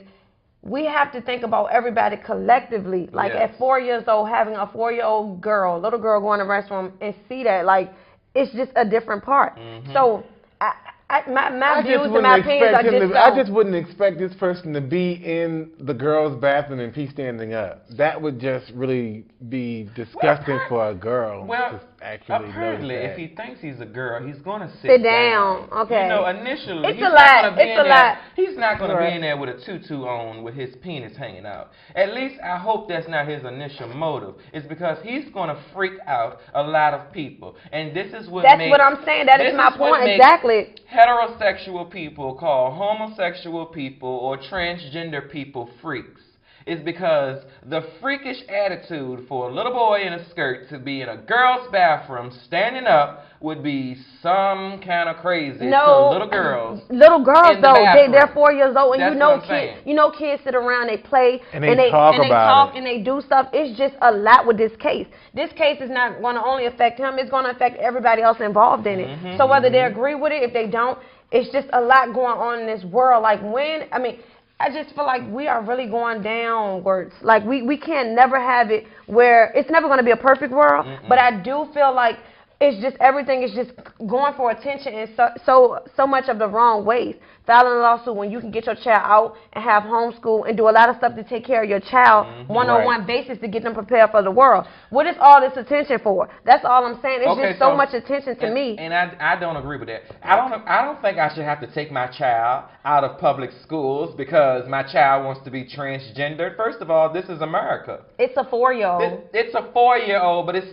G: we have to think about everybody collectively. Like at 4 years old, having a 4-year-old little girl go in the restroom and see that, like, it's just a different part. So my views and my opinions are just
H: I just wouldn't expect this person to be in the girl's bathroom and pee standing up. That would just really be disgusting for a girl.
B: Well,
H: actually
B: apparently, if he thinks he's a girl, he's going to
G: sit down. Okay.
B: You know, initially,
G: it's a lot.
B: He's not going to be in there with a tutu on with his penis hanging out. At least I hope that's not his initial motive. It's because he's going to freak out a lot of people. And this is what
G: That's what I'm saying. That is my point. Exactly.
B: Heterosexual people call homosexual people or transgender people freaks. Is because the freakish attitude for a little boy in a skirt to be in a girl's bathroom standing up would be some kind of crazy to little girls.
G: Little girls though, they're 4 years old, and you know kids sit around, they play,
H: and they talk
G: and they do stuff. It's just a lot with this case. This case is not going to only affect him; it's going to affect everybody else involved in it. So whether they agree with it, if they don't, it's just a lot going on in this world. Like I just feel like we are really going downwards. Like we can't never have it where it's never going to be a perfect world. But I do feel like it's just everything is just going for attention in so much of the wrong ways. Filing a lawsuit when you can get your child out and have homeschool and do a lot of stuff to take care of your child one-on-one basis to get them prepared for the world. What is all this attention for? That's all I'm saying. It's just so much attention to me.
B: And I don't agree with that. I don't think I should have to take my child out of public schools because my child wants to be transgendered. First of all, this is America.
G: It's a 4-year-old.
B: It's a 4-year-old, but it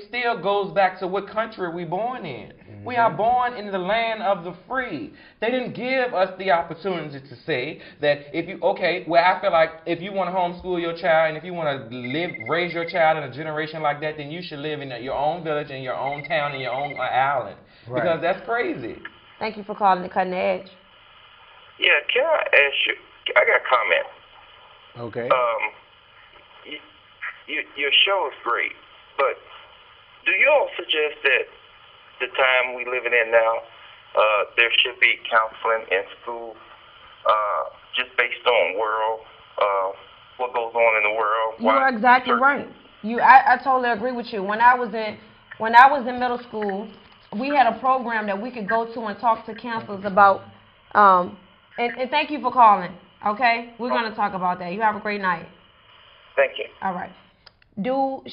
B: still goes back to what country we born in. We are born in the land of the free. They didn't give us the opportunity to say that if you, I feel like if you want to homeschool your child and if you want to raise your child in a generation like that, then you should live in your own village, in your own town, in your own island.
H: Right.
B: Because that's crazy.
G: Thank you for calling the Cutting Edge.
J: Yeah, can I ask you, I got a comment.
H: Okay.
J: Your show is great, but do you all suggest that the time we living in now, there should be counseling in school, just based on what goes on in the world?
G: You are exactly right. I totally agree with you. When I was in middle school, we had a program that we could go to and talk to counselors about. And thank you for calling. Okay, we're gonna talk about that. You have a great night.
J: Thank you.
G: All right.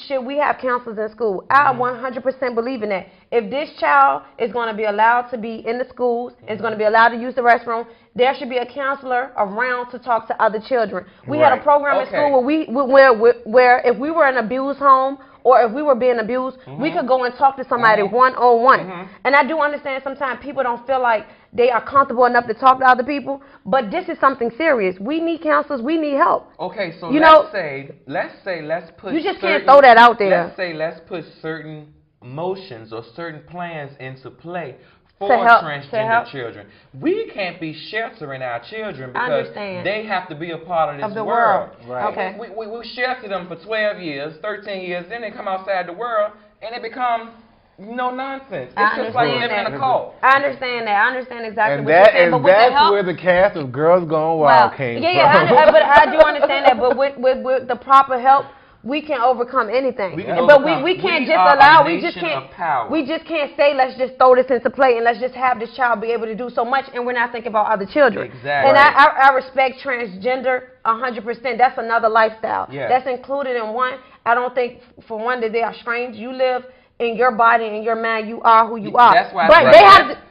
G: Should we have counselors in school? I 100% believe in that. If this child is going to be allowed to be in the schools, is going to be allowed to use the restroom, there should be a counselor around to talk to other children. We had a program in school where if we were in an abused home or if we were being abused, we could go and talk to somebody one-on-one. And I do understand sometimes people don't feel like they are comfortable enough to talk to other people, but this is something serious. We need counselors. We need help.
B: Okay, so let's put.
G: You just can't throw that out there.
B: Let's put certain motions or certain plans into play for transgender children. We can't be sheltering our children because they have to be a part of this world.
G: Right. Okay.
B: We shelter them for 12 years, 13 years, then they come outside the world and it becomes no nonsense. It's just like living in a cult.
G: I understand that. I understand exactly what
H: you're
G: saying.
H: And that's where the cast of Girls Gone Wild came from.
G: But I do understand that. But with the proper help, we can overcome anything. We can't just allow. We just can't say let's just throw this into play and let's just have this child be able to do so much, and we're not thinking about other children.
B: Exactly.
G: And I respect transgender 100%. That's another lifestyle.
B: Yes.
G: That's included in one. I don't think for one that they are strange. You live in your body and your mind, you are who you are.
B: That's why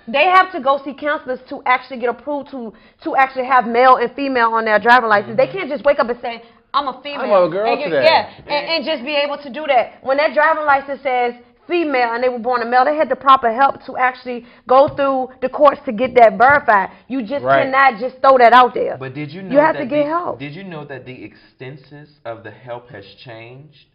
G: they have to go see counselors to actually get approved to actually have male and female on their driver's license. They can't just wake up and say, I'm a female.
H: I'm a girl today.
G: And just be able to do that. When that driving license says female and they were born a male, they had the proper help to actually go through the courts to get that verified. You just cannot just throw that out there.
B: But did you know
G: you have to get help?
B: Did you know that the extenses of the help has changed?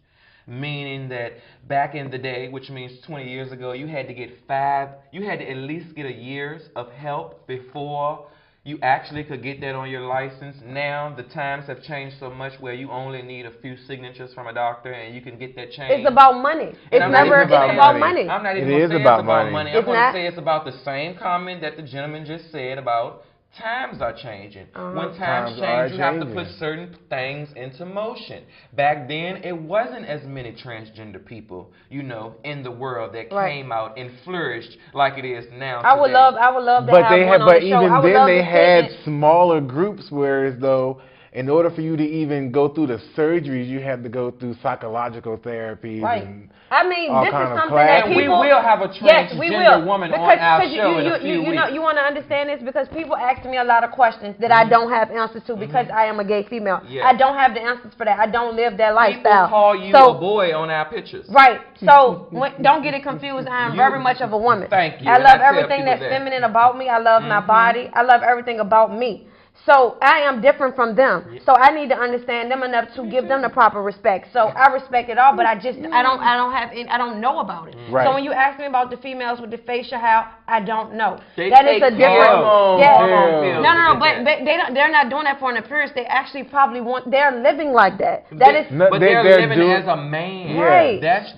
B: Meaning that back in the day, which means 20 years ago, you had to at least get a year's of help before you actually could get that on your license. Now the times have changed so much where you only need a few signatures from a doctor and you can get that changed.
G: It's about money. It's about money.
B: I'm not even going to say it's about money. I'm going to say it's about the same comment that the gentleman just said about times are changing. When times change, you have to put certain things into motion. Back then, it wasn't as many transgender people, in the world that came out and flourished like it is now.
G: I would love to have one on the show.
H: But even then, they had smaller groups, whereas though, in order for you to even go through the surgeries, you have to go through psychological therapies and
G: this is something that people...
B: And we will have a transgender woman on our show in a few weeks.
G: You want to understand this? Because people ask me a lot of questions that I don't have answers to because I am a gay female. Yes. I don't have the answers for that. I don't live that lifestyle.
B: People call you a boy on our pictures.
G: Right. So don't get it confused. I am very much of a woman.
B: Thank you.
G: I love everything that's feminine about me. I love my body. I love everything about me. So I am different from them. So I need to understand them enough to give them the proper respect. So I respect it all, but I don't know about it.
H: Right.
G: So when you ask me about the females with the facial hair, I don't know.
B: That is a different.
G: No, but they're not doing that for an appearance. They actually probably they're living like that.
B: But they're living as a man.
G: Right.
B: That's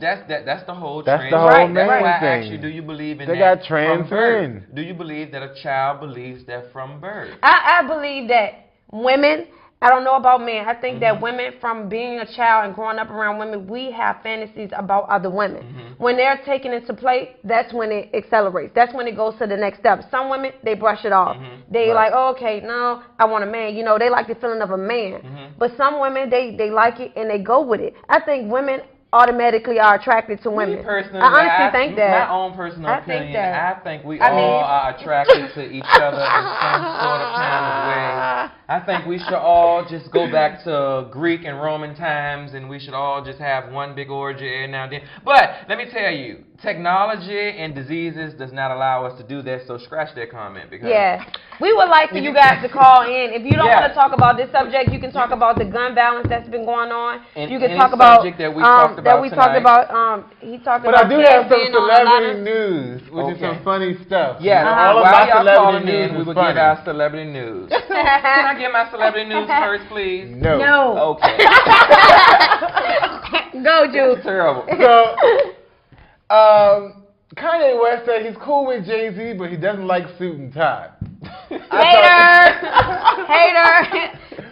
B: the whole
H: That's
B: trans.
H: the whole man
B: That's why I
H: thing.
B: asked you, do you believe in
H: they
B: that
H: got trans
B: from birth?
H: men.
B: Do you believe that a child believes that from birth?
G: I believe that women, I don't know about men, I think that women, from being a child and growing up around women, we have fantasies about other women. When they're taken into play, that's when it accelerates. That's when it goes to the next step. Some women, they brush it off. They like, oh, okay, no, I want a man. They like the feeling of a man. But some women, they like it and they go with it. I think women automatically are attracted to women.
B: Personally,
G: I honestly think that.
B: My own personal opinion, I think we all are attracted to each other in some sort of kind of way. I think we should all just go back to Greek and Roman times, and we should all just have one big orgy every now and then. But let me tell you, technology and diseases does not allow us to do that, so scratch that comment. Because
G: we would like for you guys to call in. If you don't
B: Yeah.
G: want to talk about this subject, you can talk about the gun violence that's been going on.
B: And
G: You can
B: any
G: talk about
B: subject that we talked about
G: he talked
B: tonight.
G: about. He talked
H: But
G: about.
H: I do have some
G: kids being on a lot
H: celebrity
G: of-
H: news, which is some funny stuff.
B: Yeah,
H: all of
B: while
H: my
B: y'all
H: celebrity
B: calling
H: news
B: in, we
H: is
B: will
H: funny.
B: give our celebrity news. Can I get my celebrity news first, please?
H: No.
B: Okay.
G: Go, Juice.
B: That's terrible.
H: So, Kanye West said he's cool with Jay-Z, but he doesn't like suit and tie.
G: Hater.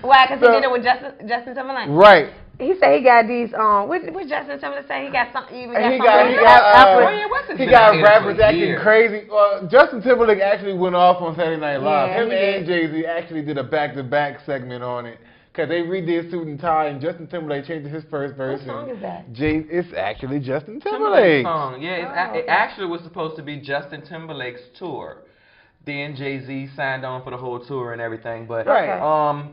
G: Why? Because he did it with Justin Timberlake.
H: Right.
G: He said he got these. What Justin Timberlake say? He got something. Even got
H: He
G: something.
H: got rappers acting crazy. Well, Justin Timberlake actually went off on Saturday Night Live.
G: Yeah,
H: Him
G: he
H: and
G: did.
H: Jay-Z actually did a back-to-back segment on it. Because they redid Suit and Tie, and Justin Timberlake changed his first verse.
G: What song is that?
H: It's actually Justin
B: Timberlake's
H: Timberlake.
B: song. Yeah, it actually was supposed to be Justin Timberlake's tour. Then Jay-Z signed on for the whole tour and everything. But
H: and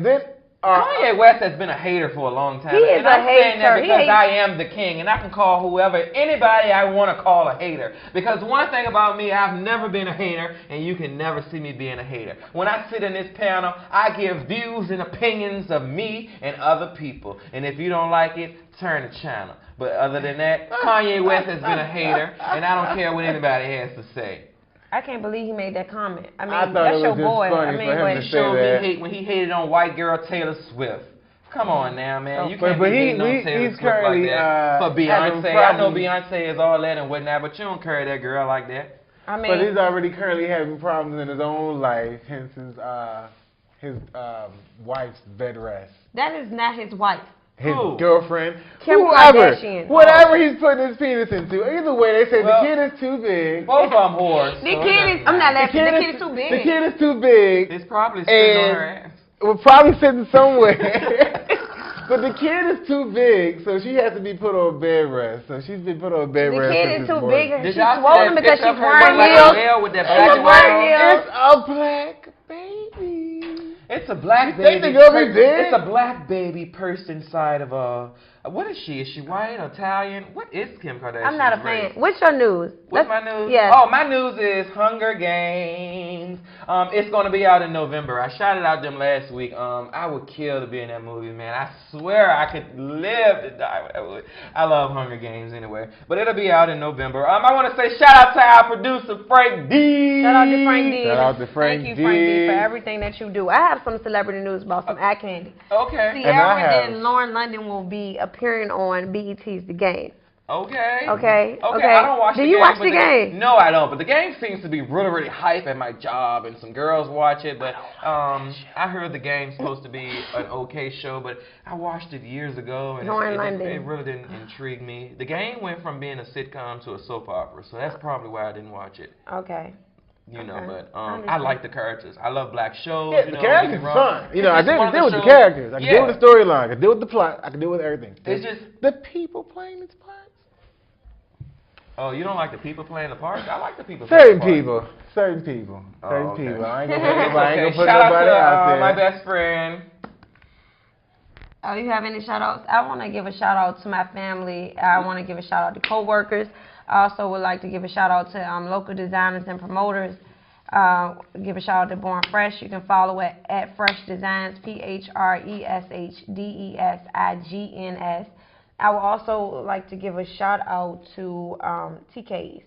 H: then
B: Kanye West has been a hater for a long time.
G: He is
B: and
G: a
B: I'm saying that
G: hater. He
B: because
G: hates-
B: I am the king, and I can call whoever, anybody I want to call a hater. Because one thing about me, I've never been a hater, and you can never see me being a hater. When I sit in this panel, I give views and opinions of me and other people. And if you don't like it, turn the channel. But other than that, Kanye West has been a hater, and I don't care what anybody has to say.
G: I can't believe he made that comment. I mean,
H: I thought
G: that's
H: it
G: your
H: was just
G: boy.
H: funny
G: I mean,
H: for him
G: but
H: to say
B: Showed
H: that.
B: me hate when he hated on white girl Taylor Swift. Come on now, man. You can't
H: But
B: be hating on Taylor
H: he's
B: Swift like
H: currently
B: that. For
H: having
B: Beyonce, I know
H: problems.
B: Beyonce is all that and whatnot, but you don't carry that girl like that.
G: I mean,
H: But he's already currently having problems in his own life, hence his wife's bed rest.
G: that is not his wife.
H: His
B: Who?
H: girlfriend,
G: Kim
H: whoever,
G: Kardashian.
H: whatever he's putting his penis into. Either way, they say
B: Well,
H: the kid is too big.
B: Both of them whores.
G: The kid is. I'm not laughing. The kid is too
H: The
G: big.
H: kid is too big.
B: It's probably sitting on
H: And
B: her ass.
H: we're probably sitting somewhere. But the kid is too big, so she has to be put on bed rest. So she's been put on bed
G: The
H: rest.
G: kid
H: since
G: is
H: this
G: too
H: morning.
G: big.
B: Did
G: She's
B: y'all see
G: swollen
B: that
G: because
B: picture
G: she's
B: of her
G: wearing
B: like
G: heels.
B: a whale with that
G: She's
B: black
G: wearing
B: whale?
G: heels.
H: It's a black baby.
B: It's a black
H: You think
B: baby.
H: the girl be big?
B: It's a black baby person inside of a. What is she? Is she white, Italian? What is Kim Kardashian?
G: I'm not a fan. What's your news?
B: What's my news?
G: Yes.
B: Oh, my news is Hunger Games. It's going to be out in November. I shouted out them last week. I would kill to be in that movie, man. I swear I could live to die with that movie. I love Hunger Games anyway. But it'll be out in November. I want to say shout out to our producer, Frank D.
G: Shout out to Frank D.
H: Shout out to Frank
G: Thank
H: D.
G: you, Frank D, for everything that you do. I have some celebrity news about some eye candy.
B: Okay.
G: Sierra and Lauren London will be appearing on BET's The Game.
B: Okay.
G: Okay.
B: I don't watch
G: Do
B: the
G: you
B: game.
G: watch
B: but
G: the game?
B: No, I don't. But the game seems to be really, really hype at my job, and some girls watch it. But I heard the game's supposed to be an okay show, but I watched it years ago, and it really didn't intrigue me. The game went from being a sitcom to a soap opera, so that's probably why I didn't watch it.
G: Okay.
B: You know, but I like the characters. I love black shows.
H: Yeah,
B: you
H: the
B: know,
H: characters are fun. You know, I
B: It's
H: deal
B: one of
H: with
B: the
H: the
B: shows-
H: characters. I can
B: Yeah.
H: deal with the storyline. I can deal with the plot. I can deal with everything.
B: It's just
H: the people playing its parts.
B: Oh, you don't like the people playing the parts? I like the people playing
H: Certain
B: the parts.
H: people. Certain people. Certain
B: okay.
H: people. I ain't
B: It's
H: gonna put
B: Shout
H: nobody
B: out to
H: out there.
B: my best friend.
G: Oh, you have any shout outs? I want to give a shout out to my family. I want to give a shout out to co-workers. I also would like to give a shout out to local designers and promoters. Give a shout out to Born Fresh. You can follow it at Fresh Designs, FreshDesigns. I would also like to give a shout out to TKs.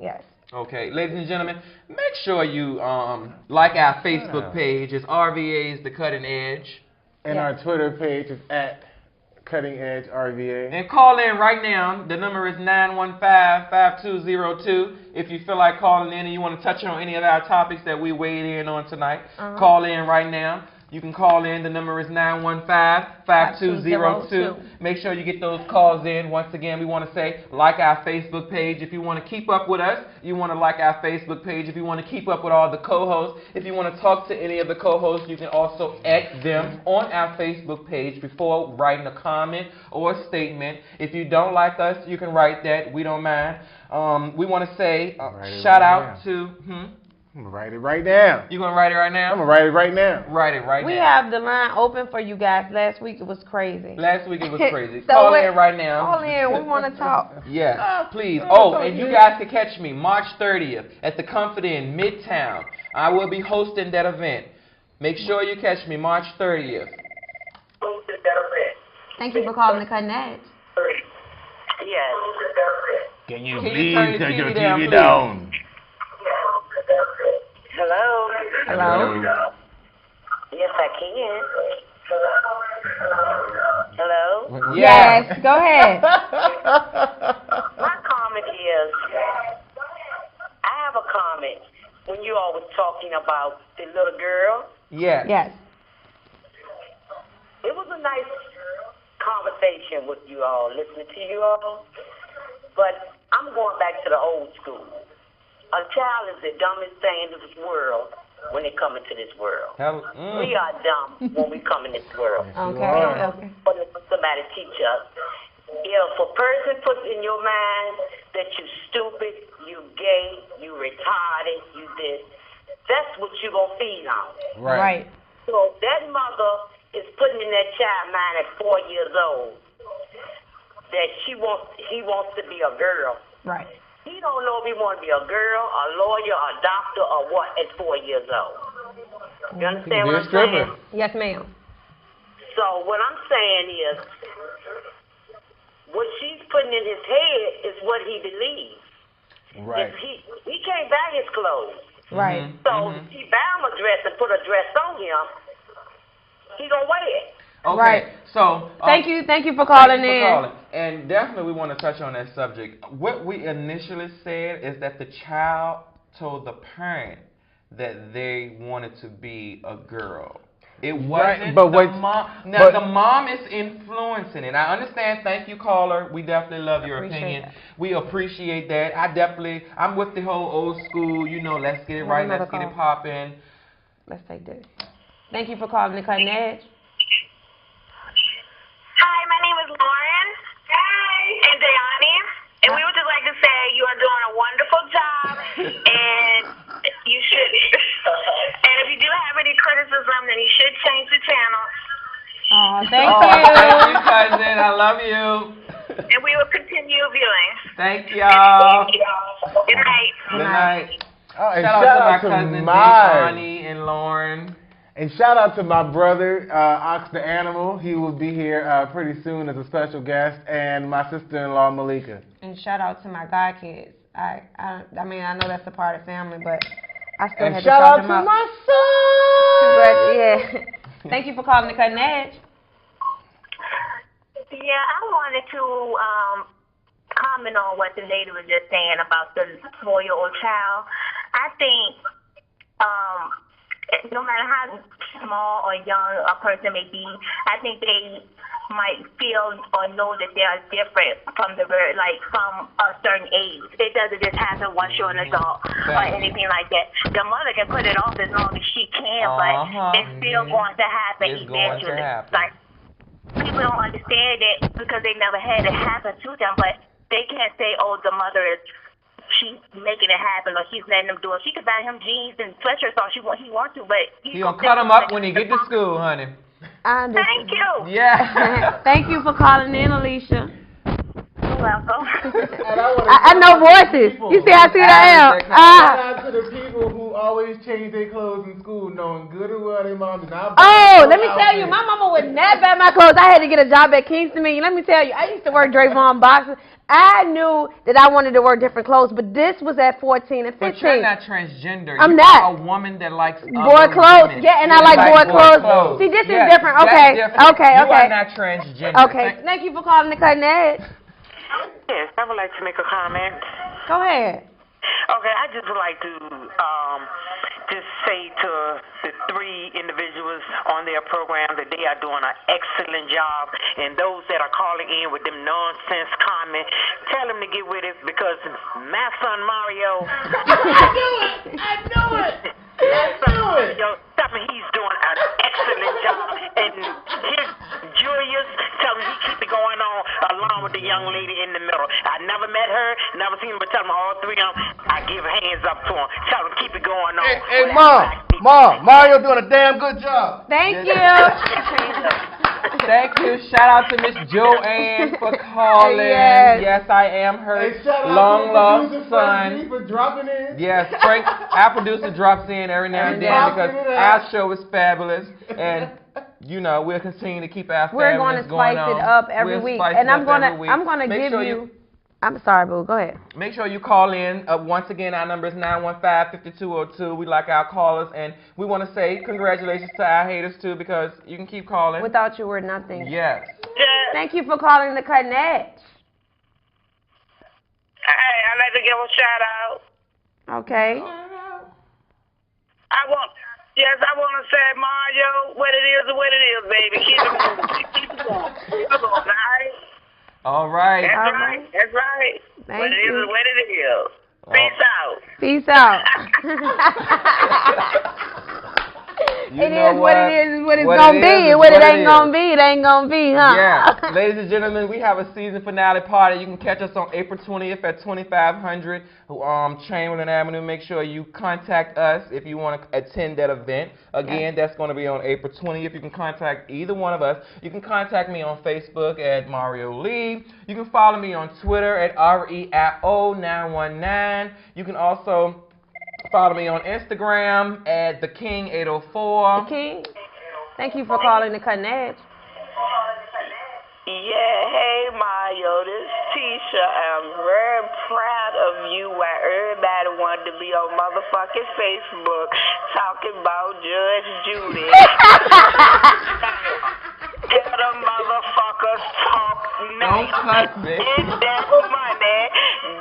G: Yes.
B: Okay, ladies and gentlemen, make sure you like our Facebook page. It's RVA's The Cutting Edge.
H: And our Twitter page is at Cutting Edge RVA.
B: And call in right now. The number is 915-5202. If you feel like calling in and you want to touch on any of our topics that we weighed in on tonight, call in right now. You can call in. The number is 915-5202. Make sure you get those calls in. Once again, we want to say like our Facebook page. If you want to keep up with us, you want to like our Facebook page. If you want to keep up with all the co-hosts, if you want to talk to any of the co-hosts, you can also add them on our Facebook page before writing a comment or a statement. If you don't like us, you can write that. We don't mind. We want to say shout out to...
H: I'm gonna write it right now.
B: You gonna write it right now?
H: I'm gonna write it right now.
B: Write it right now.
G: We have the line open for you guys. Last week it was crazy.
B: Last week it was crazy.
G: So
B: Call in right now.
G: Call in. We want to talk.
B: Yes, please. Oh, and you guys can catch me March 30th at the Comfort Inn, Midtown. I will be hosting that event. Make sure you catch me March 30th.
G: Thank you for calling the Cutting Edge.
I: Yes.
H: Can you
B: please turn your TV
H: down?
I: Hello.
G: Hello.
I: Yes, I can. Hello.
G: Yes. Go ahead.
I: My comment is, I have a comment. When you all was talking about the little girl,
B: Yes.
G: Yes.
I: it was a nice conversation with you all, listening to you all. But I'm going back to the old school. A child is the dumbest thing in this world when they come into this world. We are dumb when we come in this world.
G: Okay.
I: But somebody teach us. If a person puts in your mind that you stupid, you gay, you retarded, you this, that's what you're going to feed on.
G: Right.
I: So that mother is putting in that child mind at 4 years old that he wants to be a girl.
G: Right.
I: He don't know if he want to be a girl, a lawyer, a doctor, or what at 4 years old. You understand what I'm saying?
G: Yes, ma'am.
I: So what I'm saying is, what she's putting in his head is what he believes.
H: Right.
I: If he can't buy his clothes.
G: Right.
I: So if he buy him a dress and put a dress on him, he gonna wear it.
B: Okay.
G: Right.
B: So
G: Thank you for calling in.
B: And definitely we want to touch on that subject. What we initially said is that the child told the parent that they wanted to be a girl. It wasn't the mom. Now the mom is influencing it. I understand. Thank you, caller. We definitely love your opinion. We appreciate that. I'm with the whole old school. You know, let's get it right. Let's get it popping.
G: Let's take this. Thank you for calling the Cutting Edge.
K: Hi, my name is Lauren. Hi. And Dayani. And we would just like to say you are doing a wonderful job, and you should. And if you do have any criticism, then you should change the channel.
G: Oh, thank you.
B: Thank you, cousin. I love you.
K: And we will continue viewing.
B: Thank y'all.
K: Good night.
B: Good night.
H: Oh, and
B: shout out to my cousins, Dayani and Lauren.
H: And shout out to my brother, Ox the Animal. He will be here pretty soon as a special guest, and my sister-in-law, Malika.
G: And shout out to my godkids. I mean, I know that's a part of family, but I still had to
H: shout
G: shout
H: out
G: them
H: to
G: out.
H: my son.
G: But yeah, thank you for calling the Cutting Edge.
K: Yeah, I wanted to comment on what the lady was just saying about the 4-year-old child. I think no matter how small or young a person may be, I think they might feel or know that they are different from from a certain age. It doesn't just happen once you're an adult or anything like that. The mother can put it off as long as she can, but it's still going to happen eventually. Like, people don't understand it because they never had it happen to them, but they can't say, oh, the mother is she's making it happen or she's letting him do it. She could buy him jeans and sweatshirts all he wants to, but
B: he gonna cut them up when he get to school, honey.
K: Thank you.
B: Yeah.
G: Thank you for calling in, Alicia.
K: You're welcome.
G: I know voices. You see how sweet I am.
H: Shout out to the people who always change their clothes in school, knowing good and well their mom did not buy
G: let me tell you, my mama would never buy my clothes. I had to get a job at Kingston. Let me tell you, I used to work Drayvon boxes. I knew that I wanted to wear different clothes, but this was at 14 and 15.
B: But you're not transgender.
G: I'm
B: you're
G: not.
B: A woman that likes
G: boy clothes.
B: Women.
G: Yeah, and I like boy clothes. See, this is different. Okay.
B: Different.
G: Okay.
B: You are not transgender.
G: Okay. Thank you for calling the Cutting Edge.
L: Yes, I would like to make a comment.
G: Go ahead.
L: Okay, I just would like to just say to the 3 individuals on their program that they are doing an excellent job, and those that are calling in with them nonsense comments, tell them to get with it because my son Mario.
H: I knew it.
L: tell me he's doing an excellent job. And his Julius, tell me he keep it going on along with the young lady in the middle. I never met her, never seen her, but tell me all three of them, I give hands up to them. Tell them keep it going on.
M: Hey, Ma, Mario doing a damn good job.
G: Thank you.
B: Thank you. Shout out to Miss Joanne for calling. Yes, I am her long lost son.
H: For dropping in.
B: Yes, Frank, our producer drops in every now and then because our show is fabulous, and you know we'll continue to keep our
G: We're going to spice it up every week, and I'm gonna give you. I'm sorry, boo. Go ahead.
B: Make sure you call in. Once again, our number is 915-5202. We like our callers, and we want to say congratulations to our haters, too, because you can keep calling.
G: Without you, we're nothing.
B: Yes.
G: Thank you for calling the Cutting Edge.
C: Hey, I'd like to give a shout-out.
G: Okay.
C: I want to say, Mario, what it is, baby. Keep it moving. Keep it going. Keep it going, all right?
B: All right.
C: That's right.
G: Thank
C: what it
G: you.
C: is what it is. Peace out.
G: Peace out. It is what it is, what it's going to be, and what it ain't going to be, it ain't going to be, huh?
B: Yeah. Ladies and gentlemen, we have a season finale party. You can catch us on April 20th at 2500 Chamberlain Avenue. Make sure you contact us if you want to attend that event. Again, that's going to be on April 20th. You can contact either one of us. You can contact me on Facebook at Mario Lee. You can follow me on Twitter at REIO919. You can also follow me on Instagram at TheKing804.
G: The King, thank you for calling the Cutting Edge.
L: Yeah, hey Mario, this Tisha. I'm very proud of you where everybody wanted to be on motherfucking Facebook talking about Judge Judy. Tell the motherfuckers talk now.
B: Don't cuss me.
L: Get that money.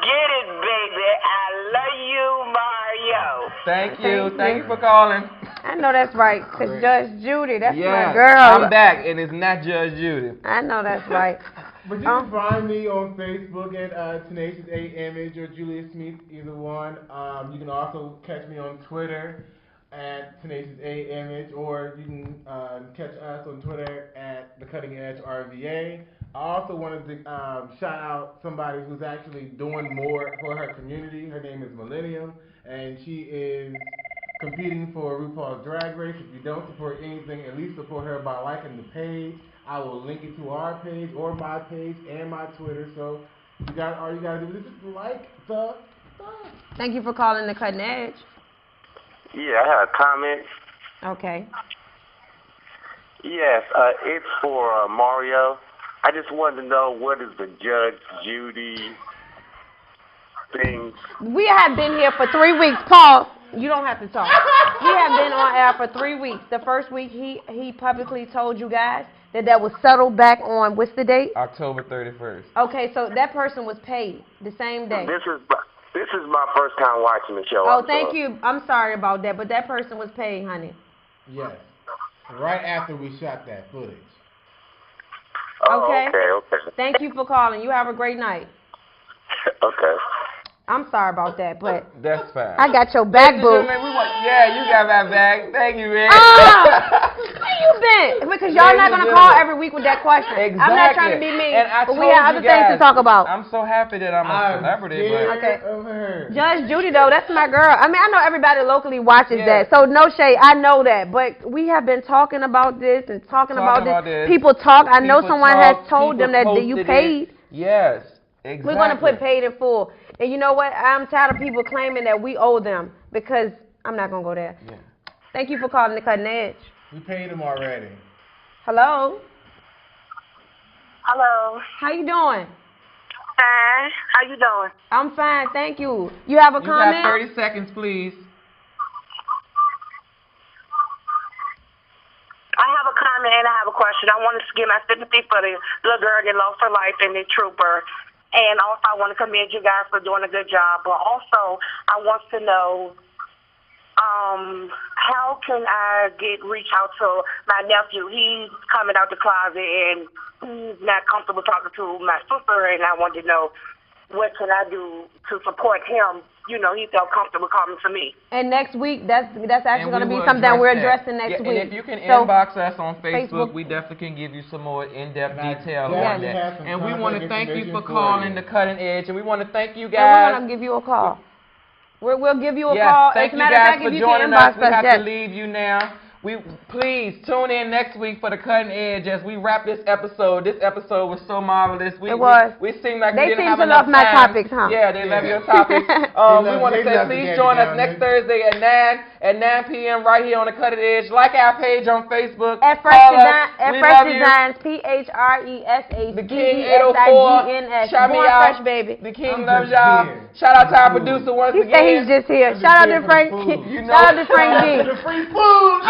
L: Get it, baby. I love you, Mario.
B: Thank you. Thank you for calling.
G: I know that's right, because Judge Judy, that's my girl.
B: I'm back, and it's not Judge Judy.
G: I know that's right.
H: But you can find me on Facebook at Tenacious A Image or Julia Smith, either one. You can also catch me on Twitter at Tenacious A Image, or you can catch us on Twitter at The Cutting Edge RVA. I also wanted to shout out somebody who's actually doing more for her community. Her name is Millennium, and she is competing for RuPaul's Drag Race. If you don't support anything, at least support her by liking the page. I will link it to our page or my page and my Twitter. So all you gotta do is just like the stuff.
G: Thank you for calling the Cutting Edge.
J: Yeah, I have a comment.
G: Okay.
J: Yes, it's for Mario. I just wanted to know, what is the Judge Judy thing?
G: We have been here for 3 weeks. Paul, you don't have to talk. We have been on air for 3 weeks. The first week, he publicly told you guys that was settled back on, what's the date?
B: October 31st.
G: Okay, so that person was paid the same day.
J: This is my first time watching the show.
G: Oh, thank you. I'm sorry about that, but that person was paid, honey.
H: Yes. Right after we shot that footage.
G: Okay.
J: Okay.
G: Thank you for calling. You have a great night.
J: Okay.
G: I'm sorry about that, but
B: that's fine.
G: I got your back, boo.
B: You got my back. Thank you, man.
G: Where you been? Because y'all not gonna call every week with that question.
B: Exactly.
G: I'm not trying to be mean,
B: but
G: we have other things to talk about.
B: I'm so happy that I'm a celebrity.
G: Okay. Judge Judy, though, that's my girl. I mean, I know everybody locally watches that, so no shade. I know that, but we have been talking about this and talking about this. People talk. I know someone has told them that you paid.
B: Yes. Exactly.
G: We're going to put paid in full. And you know what? I'm tired of people claiming that we owe them, because I'm not going to go there.
B: Yeah.
G: Thank you for calling the Cutting Edge.
H: We paid them already.
G: Hello?
K: Hello.
G: How you doing?
K: Fine. How you doing?
G: I'm fine, thank you. You have a comment?
B: You have 30 seconds, please.
K: I have a comment and I have a question. I wanted to give my sympathy for the little girl that lost her life in the trooper. And also, I want to commend you guys for doing a good job. But also, I want to know, how can I reach out to my nephew? He's coming out the closet and he's not comfortable talking to my sister. And I want to know, what can I do to support him
N: you know, he felt comfortable coming to me.
G: And next week, that's actually going to be
B: will
G: something that we're
B: address
G: addressing next
B: Yeah,
G: week.
B: And if you can
G: So,
B: inbox us on Facebook, we definitely can give you some more in-depth detail on that. And we want to thank you for calling the Cutting Edge, and we want to thank you guys.
G: And we're going to give you a call. We'll give you a call.
B: Thank you guys for joining us. We have to leave you now. Please tune in next week for the Cutting Edge as we wrap this episode. This episode was so marvelous.
G: It was.
B: We seemed like
G: they
B: we didn't have enough time.
G: They seem to love my topics, huh?
B: Yeah, they love your topics. We want to say please join us next Thursday at 9 p.m. right here on the Cutting Edge. Like our page on Facebook.
G: At Fresh Designs, PHRESH.
B: The King 804. Shout me out.
G: Fresh, baby.
B: The King loves y'all. Shout out to our producer once again.
G: He said he's just here. Shout out to Frank. Shout out to Frank D.
M: The free food.